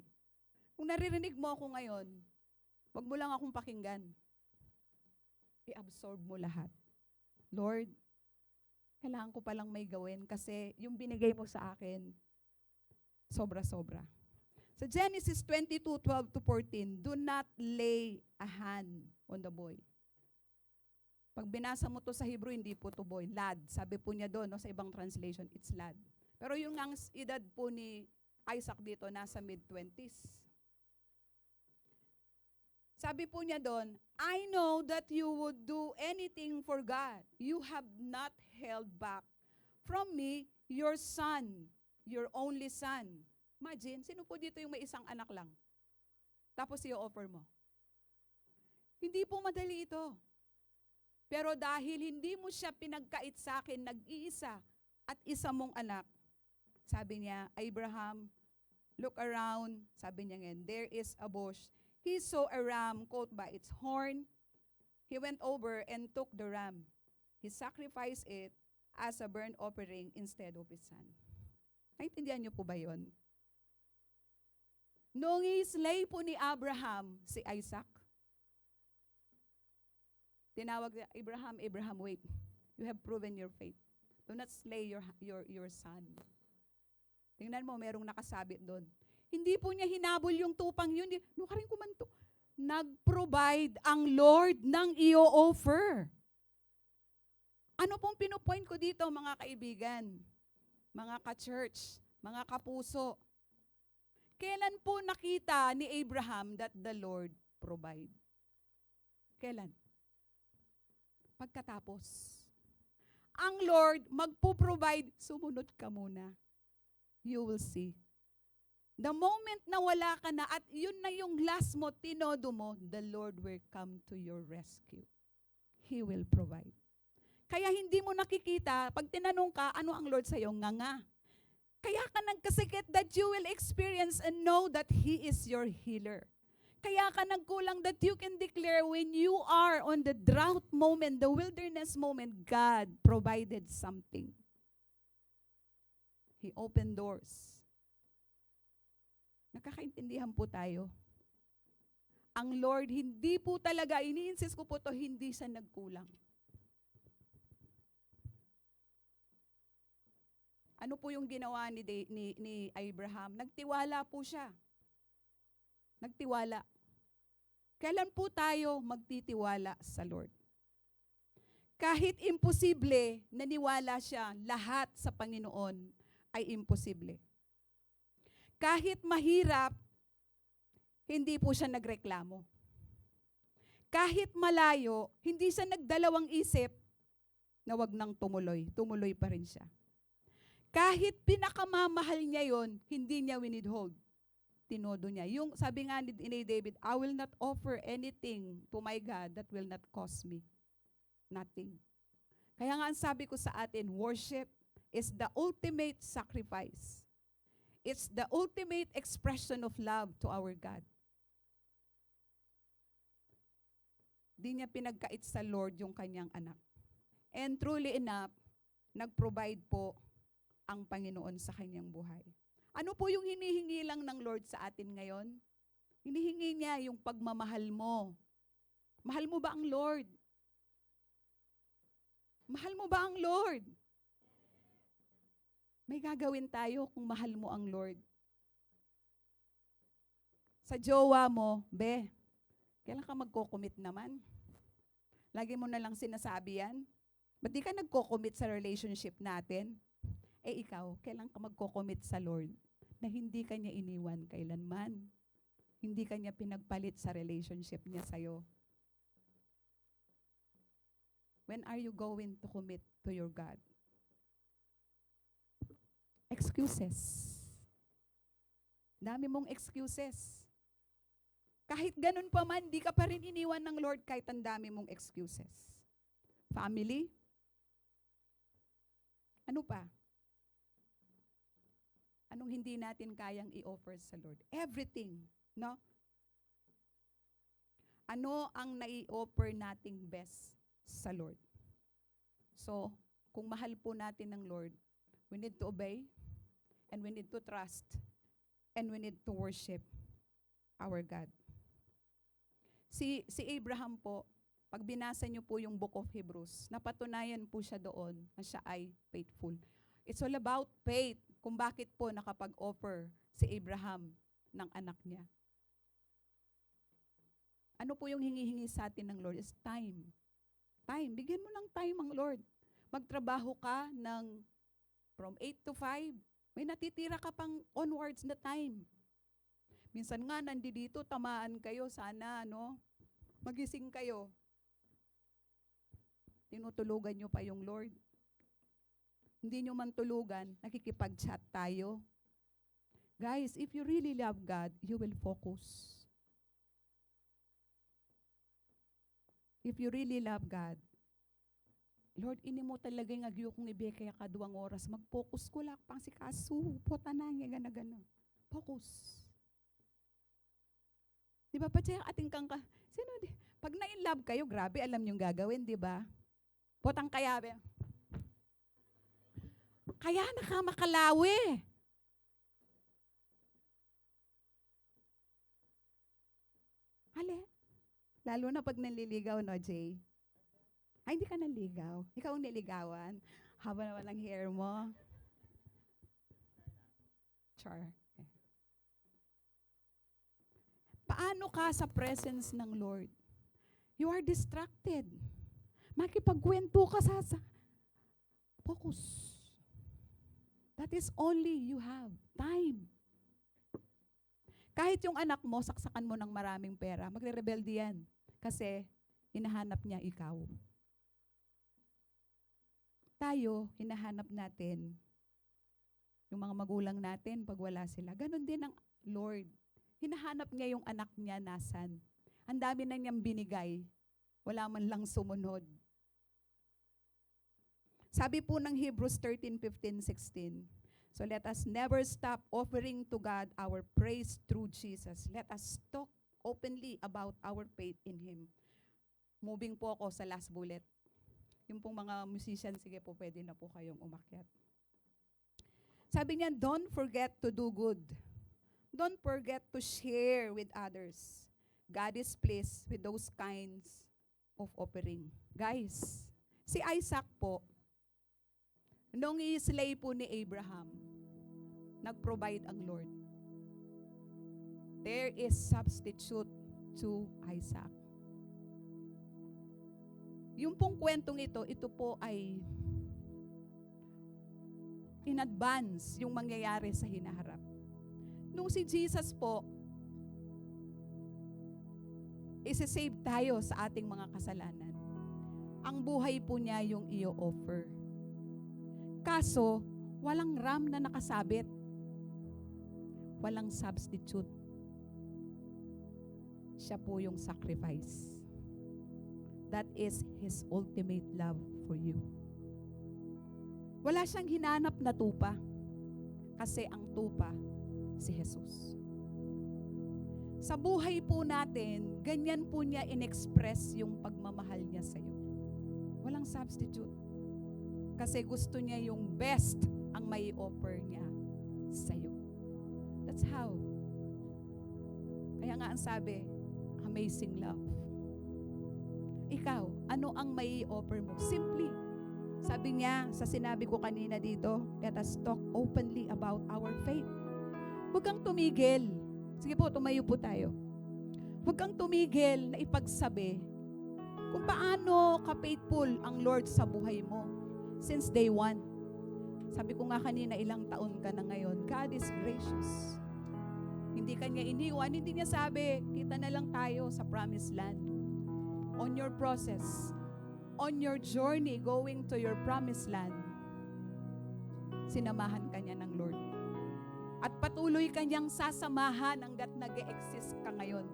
Kung naririnig mo ako ngayon, wag mo lang akong pakinggan. I-absorb mo lahat. Lord, kailangan ko palang may gawin kasi yung binigay mo sa akin, sobra-sobra. Sa Genesis 22:12-14, do not lay a hand on the boy. Pag binasa mo to sa Hebrew, hindi po to boy, lad. Sabi po niya doon, no, sa ibang translation, it's lad. Pero yung ang edad po ni Isaac dito, nasa mid-20s. Sabi po niya doon, I know that you would do anything for God. You have not held back from me your son, your only son. Imagine, sino po dito yung may isang anak lang? Tapos i-offer mo. Hindi po madali ito. Pero dahil hindi mo siya pinagkait sa akin, nag-iisa at isa mong anak, sabi niya, Abraham, look around, sabi niya ngayon, there is a bush. He saw a ram caught by its horn. He went over and took the ram. He sacrificed it as a burnt offering instead of his son. Naintindihan niyo po ba yun? Noong i-slay po ni Abraham si Isaac, tinawag niya, Abraham, Abraham, wait. You have proven your faith. Do not slay your son. Tingnan mo, merong nakasabit doon. Hindi po niya hinabol yung tupang yun. No, karing kumanto. Nag-provide ang Lord ng i-offer. Ano pong pinupoint ko dito, mga kaibigan, mga ka-church, mga kapuso? Kailan po nakita ni Abraham that the Lord provide? Kailan? Pagkatapos. Ang Lord magpo-provide, sumunod ka muna. You will see. The moment na wala ka na at yun na yung last mo, tinodo mo, the Lord will come to your rescue. He will provide. Kaya hindi mo nakikita, pag tinanong ka, ano ang Lord sa'yo? Nga. Kaya ka nagkasikit that you will experience and know that He is your healer. Kaya ka nagkulang that you can declare when you are on the drought moment, the wilderness moment, God provided something. He opened doors. Nakakaintindihan po tayo. Ang Lord, hindi po talaga, ini-insist ko po to, hindi siya nagkulang. Ano po yung ginawa ni Abraham? Nagtiwala po siya. Nagtiwala. Kailan po tayo magtitiwala sa Lord? Kahit imposible, naniwala siya, lahat sa Panginoon ay imposible. Kahit mahirap, hindi po siya nagreklamo. Kahit malayo, hindi siya nagdalawang isip na wag nang tumuloy. Tumuloy pa rin siya. Kahit pinakamamahal niya yon, hindi niya winidhold. Tinodo niya. Yung sabi nga ni David, I will not offer anything to my God that will not cost me. Nothing. Kaya nga ang sabi ko sa atin, worship is the ultimate sacrifice. It's the ultimate expression of love to our God. Di niya pinagkait sa Lord yung kanyang anak. And truly enough, nag-provide po ang Panginoon sa kanyang buhay. Ano po yung hinihingi lang ng Lord sa atin ngayon? Hinihingi niya yung pagmamahal mo. Mahal mo ba ang Lord? Mahal mo ba ang Lord? May gagawin tayo kung mahal mo ang Lord. Sa jowa mo, kailan ka magko-commit naman? Lagi mo na lang sinasabi yan. Ba't di ka nagko-commit sa relationship natin? Ikaw, kailan ka magko-commit sa Lord na hindi ka niya iniwan kailanman? Hindi ka niya pinagpalit sa relationship niya sa'yo. When are you going to commit to your God? Excuses. Dami mong excuses. Kahit ganun pa man, di ka pa rin iniwan ng Lord kahit ang dami mong excuses. Family? Ano pa? Anong hindi natin kayang i-offer sa Lord? Everything, no? Ano ang nai-offer nating best sa Lord? So, kung mahal po natin ng Lord, we need to obey, and we need to trust, and we need to worship our God. Si Abraham po, pag binasa niyo po yung Book of Hebrews, napatunayan po siya doon na siya ay faithful. It's all about faith, kung bakit po nakapag-offer si Abraham ng anak niya. Ano po yung hingi-hingi sa atin ng Lord? Is time. Time. Bigyan mo ng time ang Lord. Magtrabaho ka ng from 8 to 5. May natitira ka pang onwards na time. Minsan nga nandito, tamaan kayo, sana, no? Magising kayo. Tinutulugan nyo pa yung Lord. Hindi nyo man tulugan, nakikipag-chat tayo. Guys, if you really love God, you will focus. If you really love God, Lord, ini mo talaga yung agyo kong ibigay kaya kaduwang oras. Mag-focus ko lang pang si kasu. Puta na nga, gana-gana. Focus. Di ba? Pati ating kang sino di? Pag na-in-love kayo, grabe, alam niyong gagawin, di ba? Putang kaya, be. Kaya nakamakalawi. Ale. Lalo na pag nanliligaw, no, Jay? Ay, hindi ka nanligaw. Ikaw ang niligawan. Haba naman ang hair mo. Char. Okay. Paano ka sa presence ng Lord? You are distracted. Makipagkwento ka sa focus. That is only you have time. Kahit yung anak mo, saksakan mo ng maraming pera, magre-rebelde yan. Kasi, hinahanap niya ikaw. Tayo, hinahanap natin yung mga magulang natin pag wala sila. Ganon din ang Lord. Hinahanap niya yung anak niya nasan. Ang dami na niyang binigay. Wala man lang sumunod. Sabi po ng Hebrews 13:15-16, so let us never stop offering to God our praise through Jesus. Let us talk openly about our faith in Him. Moving po ako sa last bullet. Yung pong mga musician, sige po, pwede na po kayong umakyat. Sabi niya, don't forget to do good. Don't forget to share with others. God is pleased with those kinds of offering. Guys, si Isaac po, nung i-slay po ni Abraham, nag-provide ang Lord. There is substitute to Isaac. Yung pong kwentong ito po ay in advance yung mangyayari sa hinaharap. Nung si Jesus po, isi-save tayo sa ating mga kasalanan. Ang buhay po niya yung i-offer. Kaso, walang ram na nakasabit. Walang substitute. Siya po yung sacrifice. That is His ultimate love for you. Wala siyang hinanap na tupa. Kasi ang tupa, si Jesus. Sa buhay po natin, ganyan po niya in-express yung pagmamahal niya sa'yo. Walang substitute. Kasi gusto niya yung best ang may offer niya sa'yo. That's how. Kaya nga ang sabi, amazing love. Ikaw, ano ang may offer mo? Simply, sabi niya sa sinabi ko kanina dito, let us talk openly about our faith. Huwag kang tumigil. Sige po, tumayo po tayo. Huwag kang tumigil na ipagsabi kung paano ka-faithful ang Lord sa buhay mo since day one. Sabi ko nga kanina, ilang taon ka na ngayon. God is gracious. Hindi kanya iniwan, hindi niya sabi, kita na lang tayo sa promised land. On your process, on your journey going to your promised land, sinamahan ka niya ng Lord. At patuloy ka niyang sasamahan hanggat nag-e-exist ka ngayon.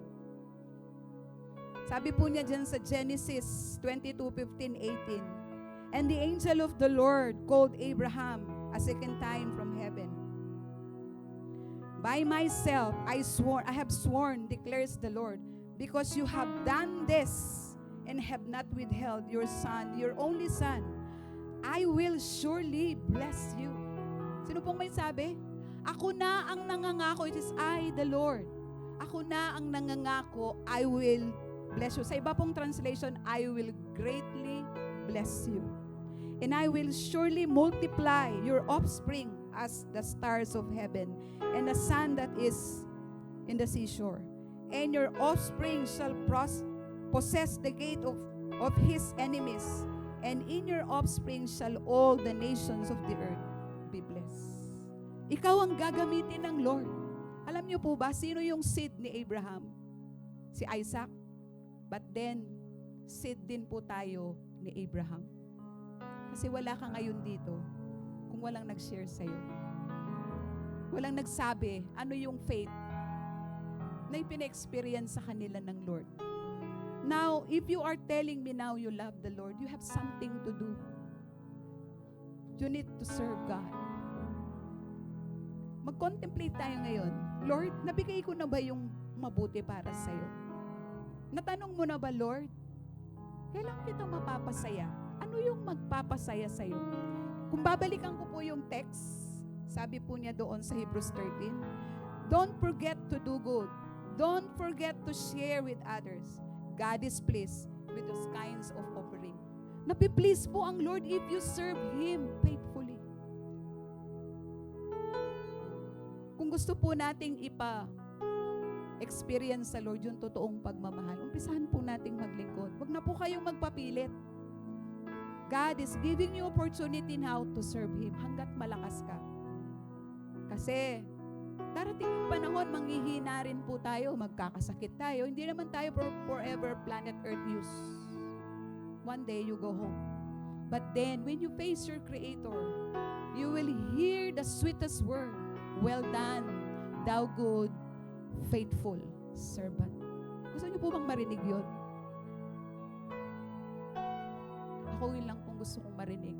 Sabi po niya dyan sa Genesis 22:15-18, and the angel of the Lord called Abraham a second time from heaven. By myself I have sworn, declares the Lord, because you have done this and have not withheld your son, your only son, I will surely bless you. Sino pong may sabi? Ako na ang nangangako, it is I, the Lord. Ako na ang nangangako, I will bless you. Sa iba pong translation, I will greatly bless you. And I will surely multiply your offspring as the stars of heaven and the sun that is in the seashore. And your offspring shall possess the gate of his enemies, and in your offspring shall all the nations of the earth be blessed. Ikaw ang gagamitin ng Lord. Alam niyo po ba, sino yung seed ni Abraham? Si Isaac? But then, seed din po tayo ni Abraham. Kasi wala ka ngayon dito kung walang nag-share sa'yo. Walang nagsabi ano yung faith na ipina-experience sa kanila ng Lord. Now, if you are telling me now you love the Lord, you have something to do. You need to serve God. Mag-contemplate tayo ngayon. Lord, nabigay ko na ba yung mabuti para sa'yo? Natanong mo na ba, Lord, kailan kita mapapasaya? Ano yung magpapasaya sa'yo? Kung babalikan ko po yung text, sabi po niya doon sa Hebrews 13, don't forget to do good. Don't forget to share with others. God is pleased with those kinds of offering. Napiplease po ang Lord if you serve Him faithfully. Kung gusto po nating experience sa Lord yung totoong pagmamahal, umpisahan po nating maglingkod. Huwag na po kayong magpapilit. God is giving you opportunity now to serve Him hanggat malakas ka. Kasi darating yung panahon, manghihina rin po tayo, magkakasakit tayo. Hindi naman tayo forever planet Earth use. One day you go home. But then, when you face your Creator, you will hear the sweetest word, well done, thou good, faithful servant. Gusto niyo po bang marinig yun? Ako yun lang pong gusto kong marinig.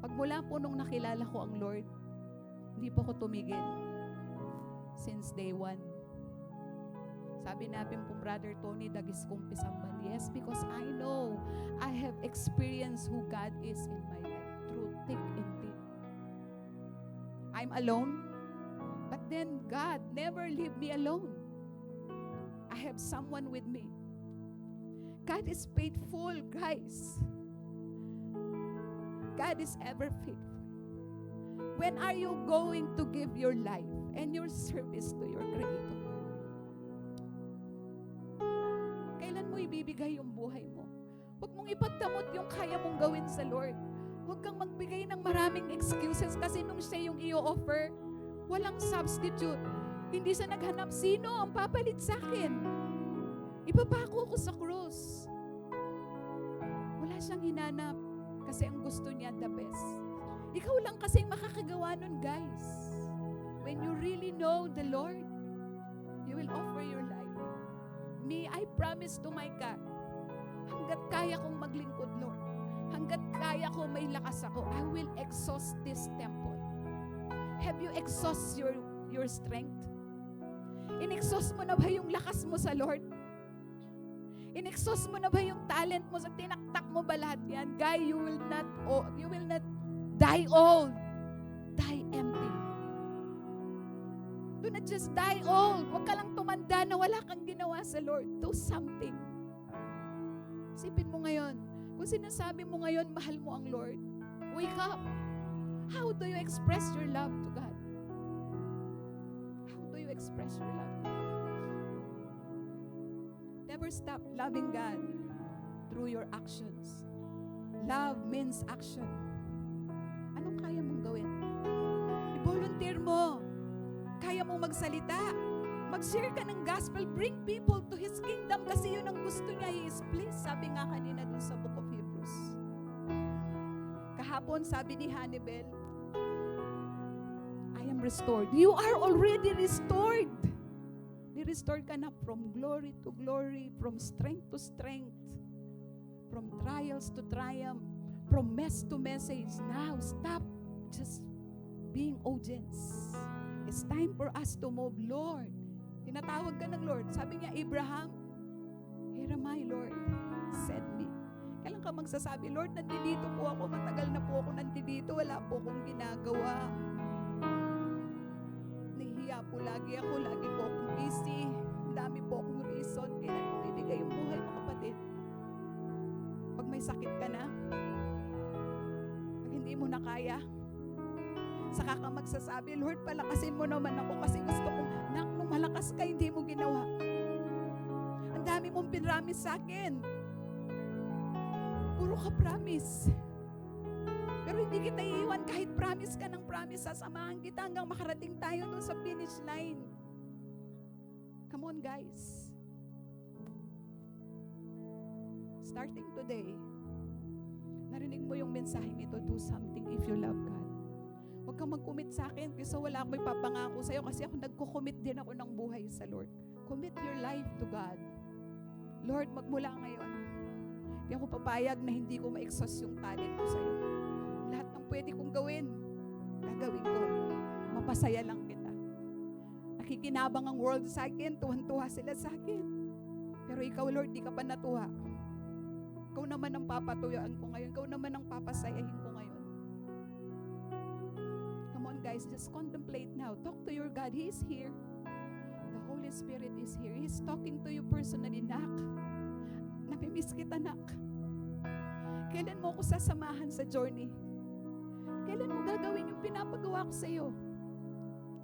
Pagmula po nung nakilala ko ang Lord, hindi po ako tumigil. Since day one. Sabi natin po, Brother Tony, dagis kong pisamban. Yes, because I know I have experienced who God is in my life through thick and thin. I'm alone, but then God never leave me alone. I have someone with me. God is faithful, guys. God is ever faithful. When are you going to give your life and your service to your Creator? Kailan mo ibibigay yung buhay mo? Huwag mong ipagdamot yung kaya mong gawin sa Lord. Huwag kang magbigay ng maraming excuses kasi nung siya yung i-offer, walang substitute. Hindi siya naghanap, sino ang papalit sa akin? Ipapako ko sa krus. Wala siyang hinanap kasi ang gusto niya the best. Ikaw lang kasing makakagawa nun, guys. When you really know the Lord, you will offer your life. Me, I promise to my God, hanggat kaya kong maglingkod, Lord, hanggat kaya ko may lakas ako, I will exhaust this temple. Have you exhaust your strength? In-exhaust mo na ba yung lakas mo sa Lord? In-exhaust mo na ba yung talent mo? Sa tinaktak mo ba lahat yan? Guy, you will not die old. Die empty. Do not just die old. Huwag ka lang tumanda na wala kang ginawa sa Lord. Do something. Isipin mo ngayon, kung sinasabi mo ngayon, mahal mo ang Lord, wake up. How do you express your love to God? How do you express your love to God? Never stop loving God through your actions. Love means action. Anong kaya mong gawin? I-volunteer mo. Kaya mong magsalita. Mag-share ka ng gospel. Bring people to His kingdom kasi yun ang gusto niya. He is pleased. Sabi nga kanina dun sa book of Hebrews. Kahapon, sabi ni Hannibal, I am restored. You are already restored. Restored ka na from glory to glory, from strength to strength, from trials to triumph, from mess to message. Now, stop just being audience. It's time for us to move, Lord. Tinatawag ka ng Lord. Sabi niya, Abraham, here am I, Lord. Send me. Kailan ka magsasabi, Lord, nandito po ako, matagal na po ako nandito, wala po akong ginagawa. Nahihiya po lagi po akong busy, ang dami po akong reason, kailan mo bibigay yung buhay mo, kapatid? Pag may sakit ka na, pag hindi mo na kaya, saka ka magsasabi, Lord, palakasin mo naman ako kasi gusto kong, nung malakas ka, hindi mo ginawa. Ang dami mong pinramis sa akin. Puro ka promise. Pero hindi kita iiwan kahit promise ka ng promise, sasamahan kita hanggang makarating tayo doon sa finish line. Come on, guys. starting today, narinig mo yung mensaheng ito, do something if you love God. Huwag kang mag-commit sa akin kasi wala akong ipapangako sa'yo kasi ako nagko-commit din ako ng buhay sa Lord. Commit your life to God. Lord, magmula ngayon, hindi ako papayag na hindi ko ma-exhaust yung talent ko sa'yo. Lahat ng pwede kong gawin, gagawin ko. Mapasaya lang kita. Nakikinabang ang world sa akin, tuwan-tuwa sila sa akin. Pero ikaw, Lord, di ka pa natuwa. Ikaw naman ang papatuyaan ko ngayon. Ikaw naman ang papasayahin ko ngayon. Come on guys, just contemplate now. Talk to your God. He is here. The Holy Spirit is here. He is talking to you personally. Nak, namimiss kita, nak. Kailan mo ako sasamahan sa journey? Kailan mo gagawin yung pinapagawa ko sa iyo?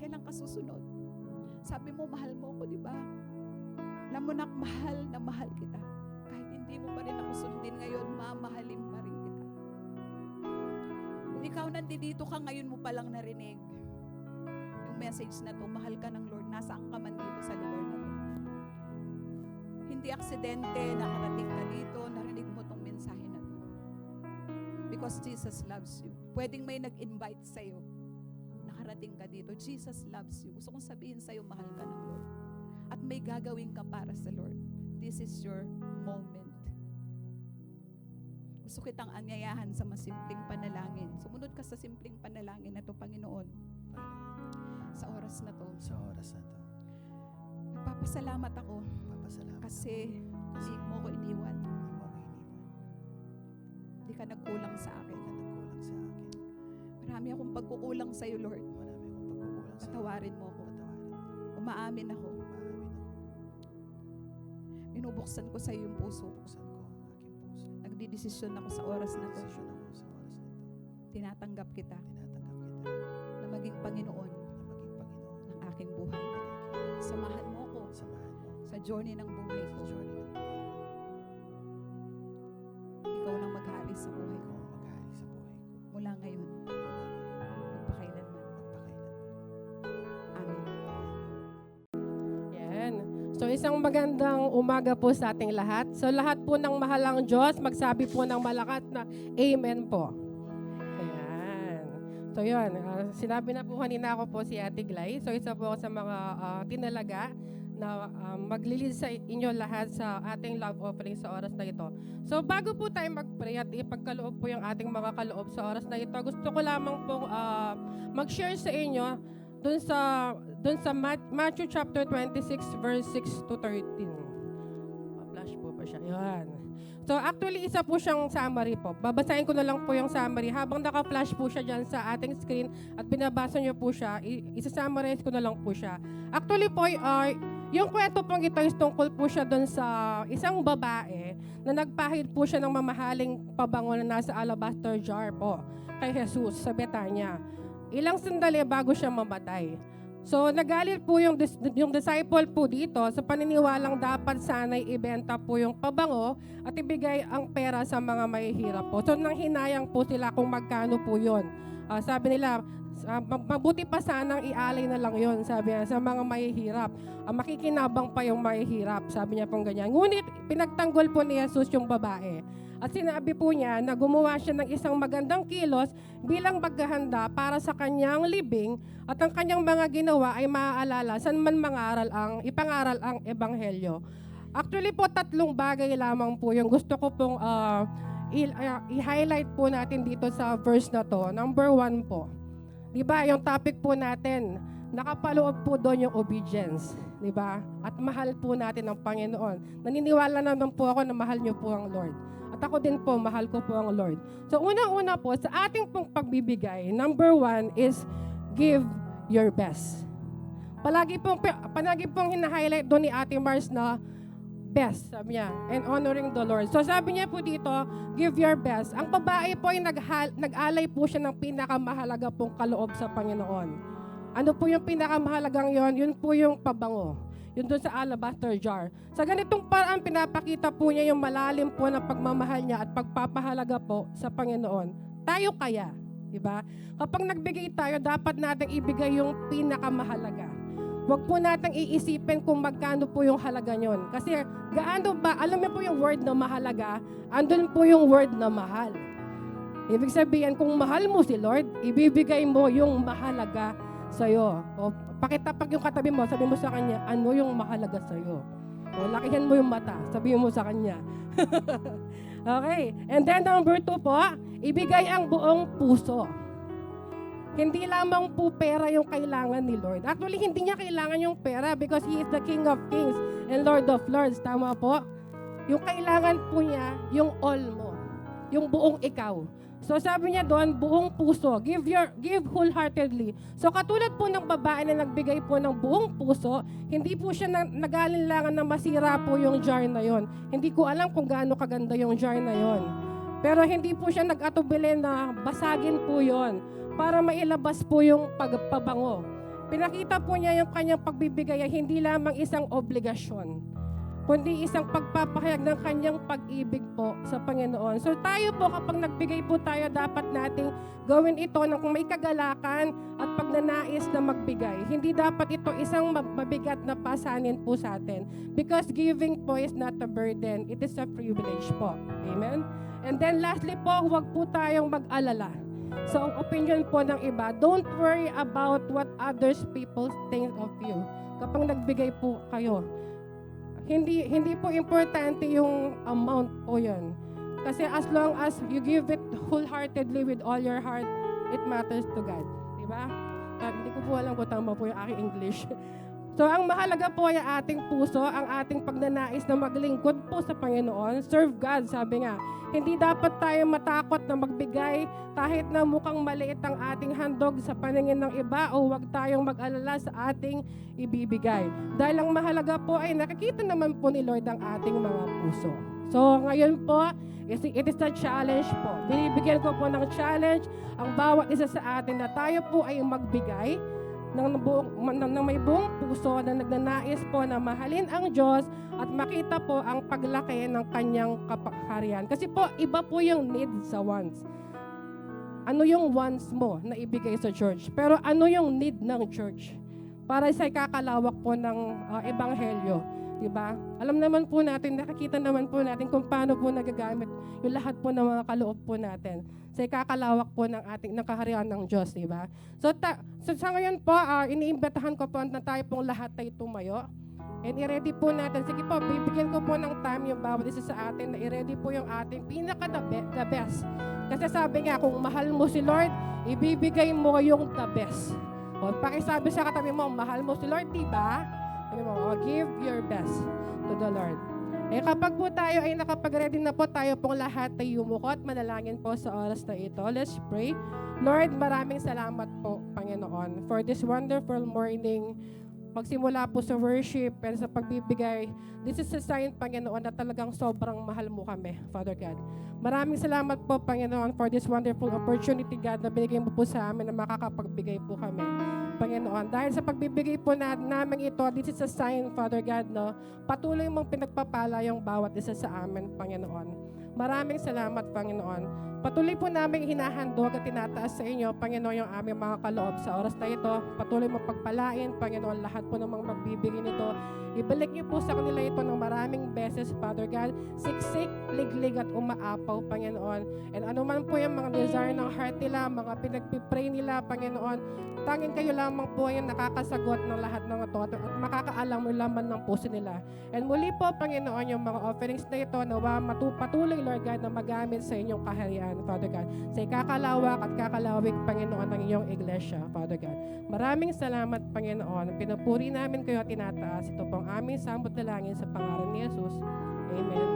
Kailan ka susunod? Sabi mo, mahal mo ako, di ba? Alam mo, nak, mahal na mahal kita. Kahit hindi mo pa rin ako sundin ngayon, mamahalin pa rin kita. Kung ikaw nandito ka, ngayon mo palang narinig yung message na to, mahal ka ng Lord, nasaan ka man dito sa lugar na to. Hindi aksidente, nakarating ka dito, narinig mo tong mensahe na to. Because Jesus loves you. Pwedeng may nag-invite sa'yo, nakarating ka dito. Jesus loves you. Gusto kong sabihin sa'yo, mahal ka ng Lord. At may gagawin ka para sa Lord. This is your moment. Gusto kitang anyayahan sa masimpleng panalangin. Sumunod ka sa simpleng panalangin na to, Panginoon. Sa oras na to. Sa oras na to. Nagpapasalamat ako. Papasalamat. Kasi hindi mo ko iniwan. Hindi mo ako iniwan. Hindi ka nagkulang sa akin. Hindi ka nagkulang sa akin. Marami akong pagkukulang sa iyo, Lord. Marami akong pagkukulang sa iyo. Patawarin mo ako. Patawarin mo. Umaamin ako. Maamin ako. Binubuksan ko sa iyo yung puso. Buksan ko ang aking puso. Nagdidesisyon ako sa oras na to. Desisyon ako sa oras na to. Tinatanggap kita Tinatanggap kita na maging Panginoon na maging Panginoon ng aking buhay. ng aking buhay. Samahan mo ko Samahan mo sa journey ng buhay sa ko. journey ng buhay ko. Ikaw nang maghari sa buhay ko. Ikaw ang maghari sa buhay ko. Mula ngayon, Mula ngayon, magpakailanman. magpakailanman. Amen. Yan. So isang magandang umaga po sa ating lahat. So lahat po ng mahalang Diyos, magsabi po ng malakas na Amen po. Ayan. So yun, sinabi na po kanina ako po si Ate Glay. So isa po ako sa mga tinalaga na maglilid sa inyo lahat sa ating love offering sa oras na ito. So bago po tayo mag-pray at ipagkaloob po yung ating mga kaloob sa oras na ito, gusto ko lamang po mag-share sa inyo dun sa Matthew chapter 26 verse 6 to 13. Pa-flash po pa siya. Yan. So actually, isa po siyang summary po. Babasahin ko na lang po yung summary. Habang naka-flash po siya dyan sa ating screen at binabasa niyo po siya, isa-summarize ko na lang po siya. Actually po, yung kwento pong ito is tungkol po siya doon sa isang babae na nagpahid po siya ng mamahaling pabango na nasa alabaster jar po kay Jesus sa Betania. Ilang sandali bago siya mamatay. So nagalit po yung disciple po dito sa paniniwalang dapat sana'y ibenta po yung pabango at ibigay ang pera sa mga mahihirap po. So nang hinayang po sila kung magkano po yun. Sabi nila, mabuti pa sanang ialay na lang yon, sabi niya, sa mga mahihirap. Makikinabang pa yung mahihirap, sabi niya pong ganyan. Ngunit pinagtanggol po ni Jesus yung babae. At sinabi po niya na gumawa siya ng isang magandang kilos bilang paghahanda para sa kanyang libing at ang kanyang mga ginawa ay maaalala saan man ipangaral ang ebanghelyo. Actually po, 3 bagay lamang po yung gusto ko pong i-highlight po natin dito sa verse na to. Number 1 po. Diba, yung topic po natin, nakapaloob po doon yung obedience. Diba? At mahal po natin ang Panginoon. Naniniwala naman po ako na mahal niyo po ang Lord. At ako din po, mahal ko po ang Lord. So una-una po, sa ating pong pagbibigay, number 1 is give your best. Palagi pong hina-highlight doon ni Ate Mars na best, sabi niya, and honoring the Lord. So sabi niya po dito, give your best. Ang babae po ay nag-alay po siya ng pinakamahalaga pong kaloob sa Panginoon. Ano po yung pinakamahalagang yon? Yun po yung pabango. Yun doon sa alabaster jar. Sa ganitong paraan, pinapakita po niya yung malalim po na pagmamahal niya at pagpapahalaga po sa Panginoon. Tayo kaya, di ba? Kapag nagbigay tayo, dapat natin ibigay yung pinakamahalaga. Huwag po nating iisipin kung magkano po yung halaga nyon. Kasi gaano ba, alam niyo po yung word na mahalaga, andun po yung word na mahal. Ibig sabihin, kung mahal mo si Lord, ibibigay mo yung mahalaga sa'yo. O pakitapak yung katabi mo, sabi mo sa kanya, ano yung mahalaga sa'yo? O lakihan mo yung mata, sabihin mo sa kanya. Okay. And then number 2 po, ibigay ang buong puso. Hindi lamang po pera yung kailangan ni Lord. Actually, hindi niya kailangan yung pera because He is the King of Kings and Lord of Lords. Tama po? Yung kailangan po niya, yung all mo. Yung buong ikaw. So sabi niya doon, buong puso. Give wholeheartedly. So katulad po ng babae na nagbigay po ng buong puso, hindi po siya nag-alinlangan na masira po yung jar na yon. Hindi ko alam kung gaano kaganda yung jar na yon. Pero hindi po siya nag-atubili na basagin po yon para mailabas po yung pagpabango. Pinakita po niya yung kanyang pagbibigay ay hindi lamang isang obligasyon, kundi isang pagpapahayag ng kanyang pag-ibig po sa Panginoon. So tayo po, kapag nagbigay po tayo, dapat nating gawin ito ng may kagalakan at pagnanais na magbigay. Hindi dapat ito isang mabigat na pasanin po sa atin. Because giving po is not a burden, it is a privilege po. Amen? And then lastly po, huwag po tayong mag-alala. So, ang opinion po ng iba, don't worry about what others people think of you. Kapag nagbigay po kayo, hindi po importante yung amount po yun. Kasi as long as you give it wholeheartedly with all your heart, it matters to God. Diba? Hindi ko po alam kung tama po yung aking English. So, ang mahalaga po ay ating puso, ang ating pagnanais na maglingkod po sa Panginoon. Serve God, sabi nga. Hindi dapat tayo matakot na magbigay kahit na mukhang maliit ang ating handog sa paningin ng iba o huwag tayong mag-alala sa ating ibibigay. Dahil ang mahalaga po ay nakikita naman po ni Lord ang ating mga puso. So, ngayon po, it is a challenge po. Binibigyan ko po ng challenge ang bawat isa sa atin na tayo po ay magbigay ng may buong puso na nagnanais po na mahalin ang Diyos at makita po ang paglaki ng kanyang kapaharian. Kasi po, iba po yung need sa wants. Ano yung wants mo na ibigay sa church? Pero ano yung need ng church? Para sa ikakalawak po ng ebanghelyo. Diba? Alam naman po natin, nakikita naman po natin kung paano po nagagamit yung lahat po ng mga kaloob po natin sa ikakalawak po ng ating kaharian ng Diyos, diba? So sa ngayon po, iniimbitahan ko po na tayo pong lahat ay tumayo. And i-ready po natin. Sige po, bibigyan ko po ng time yung bawat isa sa atin na i-ready po yung ating the best. Kasi sabi nga, kung mahal mo si Lord, ibibigay mo yung the best. O, pakisabi sa katabi mo, mahal mo si Lord, diba? Sabi mo, give your best to the Lord. Eh kapag po tayo ay nakapag-ready na po, tayo pong lahat ay yumukot, manalangin po sa oras na ito. Let's pray. Lord, maraming salamat po, Panginoon, for this wonderful morning. Magsimula po sa worship and sa pagbibigay. This is a sign, Panginoon, na talagang sobrang mahal mo kami, Father God. Maraming salamat po, Panginoon, for this wonderful opportunity, God, na binigay mo po sa amin na makakapagbigay po kami, Panginoon. Dahil sa pagbibigay po namin ito, this is a sign, Father God, no? Patuloy mong pinagpapala yung bawat isa sa amin, Panginoon. Maraming salamat, Panginoon. Patuloy po namin hinahandog at tinataas sa inyo, Panginoon, yung aming mga kaloob sa oras na ito. Patuloy mo pagpalain, Panginoon, lahat po ng mga magbibigay nito. Ibalik niyo po sa kanila ito ng maraming beses, Father God. Siksik, liglig at umaapaw, Panginoon. And ano man po yung mga desire ng heart nila, mga pinagpipray nila, Panginoon, tanging kayo lamang po yung nakakasagot ng lahat ng ito at makakaalam mo laman ng puso nila. And muli po, Panginoon, yung mga offerings na ito, nawa patuloy, Lord God, na magamit sa inyong kaharian, Father God, sa ikakalawak at kakalawig, Panginoon, ng iyong iglesia, Father God. Maraming salamat, Panginoon. Pinupuri namin kayo at tinataas. Ito pong aming samot na langin sa pangalan ni Jesus. Amen.